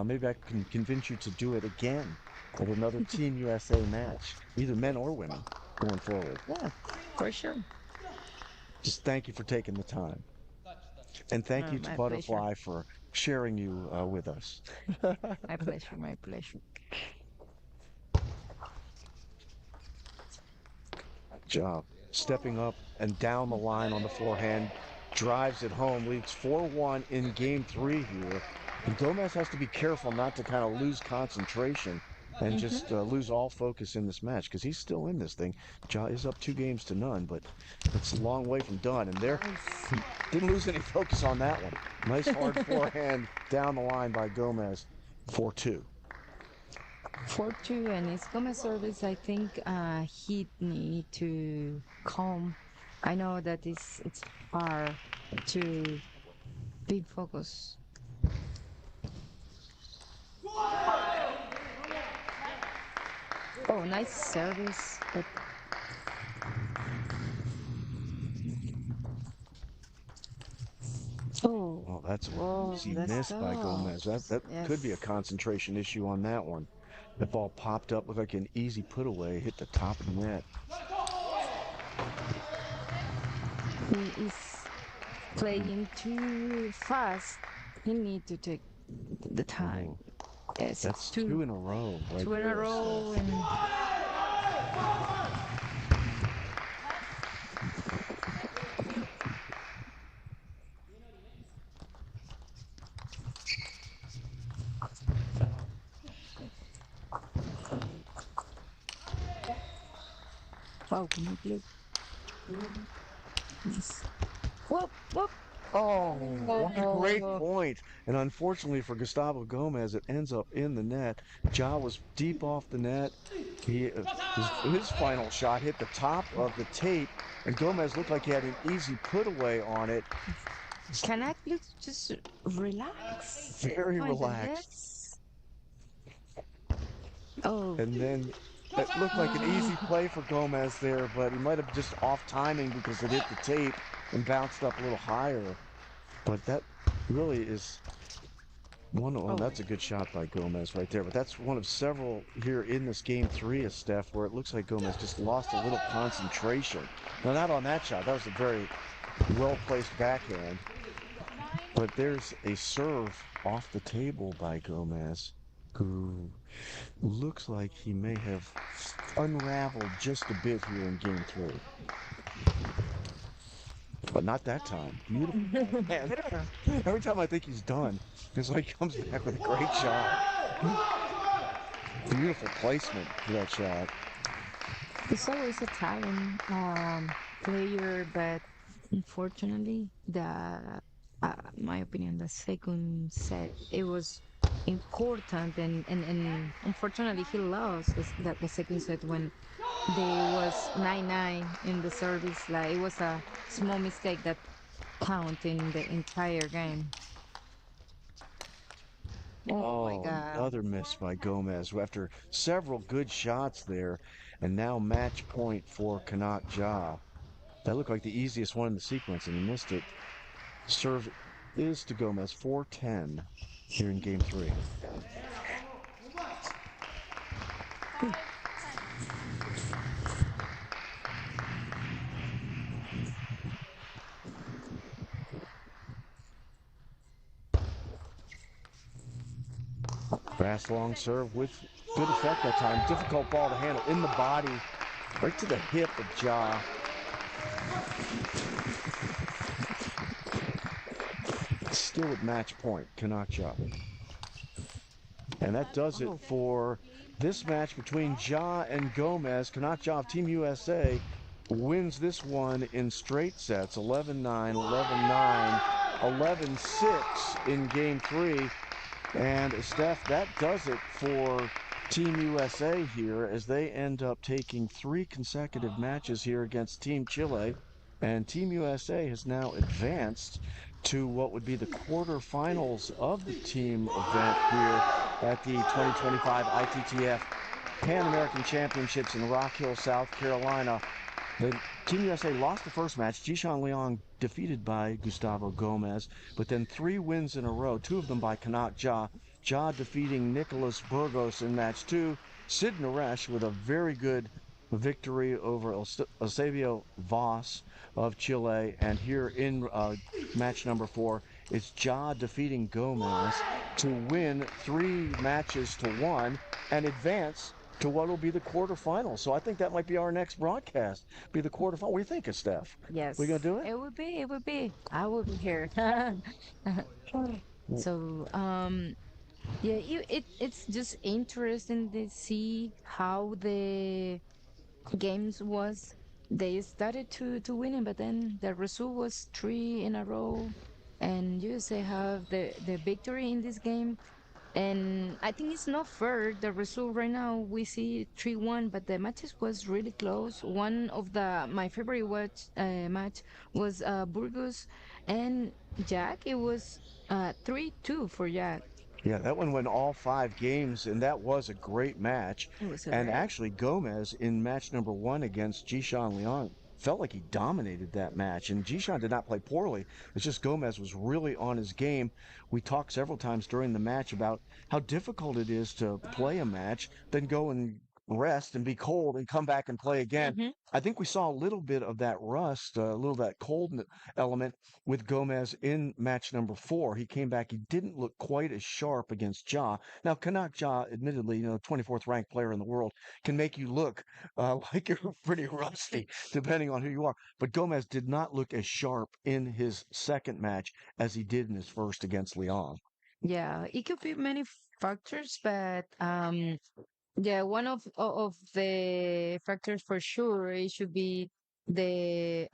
maybe I can convince you to do it again at another Team USA match, either men or women, going forward. yeah, for sure. Just thank you for taking the time. And thank you to My Butterfly for sharing you with us. My pleasure, my pleasure. Ja stepping up and down the line on the forehand, drives it home, leads 4-1 in game 3 here. And Gomez has to be careful not to kind of lose concentration and just lose all focus in this match because he's still in this thing. Ja is up 2-0, but it's a long way from done. And there, didn't lose any focus on that one. Nice hard forehand down the line by Gomez, 4-2. 4-2, and it's Gomez service. I think he need to calm. I know that it's hard to be focused. Oh, nice service. But Oh, that's an easy miss by Gomez. That could be a concentration issue on that one. The ball popped up, looked like an easy put away, hit the top of the net. he is playing too fast. He need to take the time. Yes, That's two in a row. Right two in a there, row, so. and wow, can you play? Yes. Whoop, whoop. Oh, what a great point. And unfortunately for Gustavo Gomez, it ends up in the net. Ja was deep off the net. His final shot hit the top of the tape, and Gomez looked like he had an easy put away on it. Kanak looks just relaxed. Very My relaxed. goodness. Oh, And then it looked like an easy play for Gomez there, but he might have just off timing because it hit the tape and bounced up a little higher. But that really is that's a good shot by Gomez right there. But that's one of several here in this game 3 of Steph where it looks like Gomez just lost a little concentration. Now, not on that shot. That was a very well-placed backhand. But there's a serve off the table by Gomez, who looks like he may have unraveled just a bit here in game 3. But not that time. Beautiful. Man, every time I think he's done, it's like he comes back with a great shot. Beautiful placement for that shot. he's always a talent player, but unfortunately, my opinion, the second set, it was important, and unfortunately, he lost the second set when there was 9-9 in the service. Like, it was a small mistake that count in the entire game. Oh my God. Another miss by Gomez after several good shots there, and now match point for Kanak Ja. That looked like the easiest one in the sequence, and he missed it. Serve is to Gomez, 4-10 here in game 3. Fast long serve with good effect that time. Difficult ball to handle in the body, right to the hip of Ja. Still at match point, Kanak Ja. And that does it for this match between Ja and Gomez. Kanak Ja of Team USA wins this one in straight sets, 11-9, 11-9, 11-6 in game 3. And Steph, that does it for Team USA here as they end up taking 3 consecutive matches here against Team Chile. And Team USA has now advanced to what would be the quarterfinals of the team event here at the 2025 ITTF Pan American Championships in Rock Hill, South Carolina. The Team USA lost the first match. Jishan Leong defeated by Gustavo Gomez, but then 3 wins in a row, 2 of them by Kanak Ja. Ja defeating Nicolas Burgos in match 2. Sid Naresh with a very good victory over Eusebio Vos of Chile. And here in match number 4, it's Ja defeating Gomez to win 3 matches to 1 and advance to what will be the quarterfinals. So I think that might be our next broadcast, be the quarterfinal. What do you think, Steph? Yes, We gonna do it? it would be. It would be. I will be here. So, yeah, it's just interesting to see how the games was. They started to winning, but then the result was three in a row, and USA have the victory in this game. And I think it's not fair. The result right now we see 3-1, but the matches was really close. One of the my favorite match was Burgos and Jack. It was 3-2 for Jack. Yeah, that one went all 5 games, and that was a great match. It was And great. actually, Gomez in match number 1 against Jishan Leon felt like he dominated that match. And Jishan did not play poorly. It's just Gomez was really on his game. We talked several times during the match about how difficult it is to play a match, then go and rest and be cold and come back and play again. Hmm. I think we saw a little bit of that rust, a little of that cold element with Gomez in match number 4. He came back. He didn't look quite as sharp against Ja. Now, Kanak Ja, admittedly, 24th ranked player in the world, can make you look like you're pretty rusty, depending on who you are. But Gomez did not look as sharp in his second match as he did in his first against Leon. Yeah, it could be many factors, but yeah, one of the factors for sure it should be the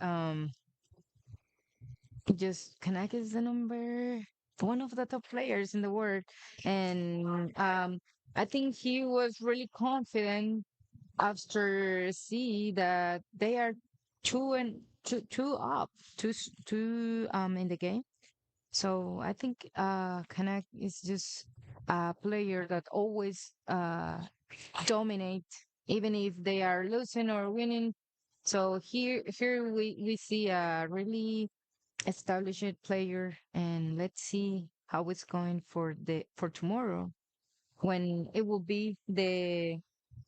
just Kanak is the number one of the top players in the world, and I think he was really confident after see that they are two up, two in the game. So I think Kanak is just a player that always dominate, even if they are losing or winning. So here we see a really established player, and let's see how it's going for tomorrow when it will be the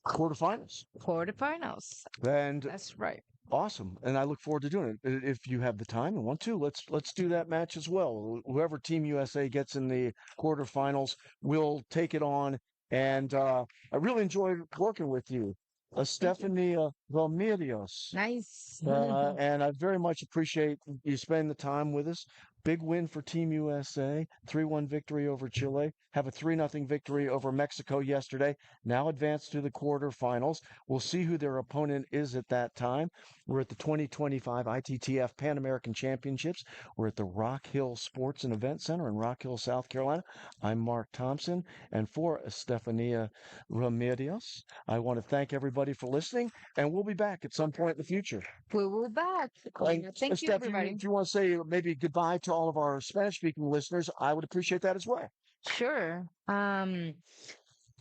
Quarterfinals. quarterfinals. And That's right. awesome, and I look forward to doing it. If you have the time and want to, let's do that match as well. Whoever Team USA gets in the quarterfinals will take it on. And I really enjoyed working with you, Thank you. Stephanie Romerios. Nice. And I very much appreciate you spending the time with us. Big win for Team USA, 3-1 victory over Chile. Have a 3-0 victory over Mexico yesterday. Now advance to the quarterfinals. We'll see who their opponent is at that time. We're at the 2025 ITTF Pan American Championships. We're at the Rock Hill Sports and Event Center in Rock Hill, South Carolina. I'm Mark Thompson, and for Estefania Remedios, I want to thank everybody for listening, and we'll be back at some point in the future. We will back. And Thank you, Steph, everybody. if you want to say maybe goodbye to all of our Spanish-speaking listeners, I would appreciate that as well. Sure.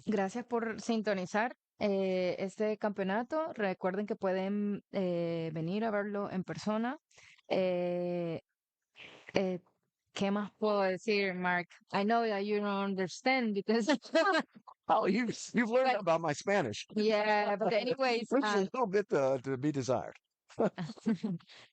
Gracias por sintonizar este campeonato. Recuerden que pueden venir a verlo en persona. Eh, eh, ¿Qué más puedo decir, Mark? I know that you don't understand because, Oh, you've learned but about my Spanish. yeah, but anyways, There's a little bit to be desired.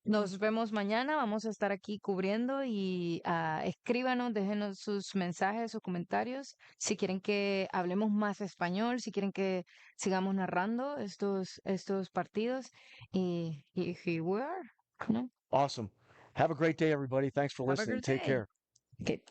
nos vemos mañana. Vamos a estar aquí cubriendo y escríbanos, déjenos sus mensajes, sus comentarios. Si quieren que hablemos más español, si quieren que sigamos narrando estos partidos. Y here we are, ¿no? Awesome. Have a great day, everybody. Thanks for Have a listening. good Take day. care. Okay.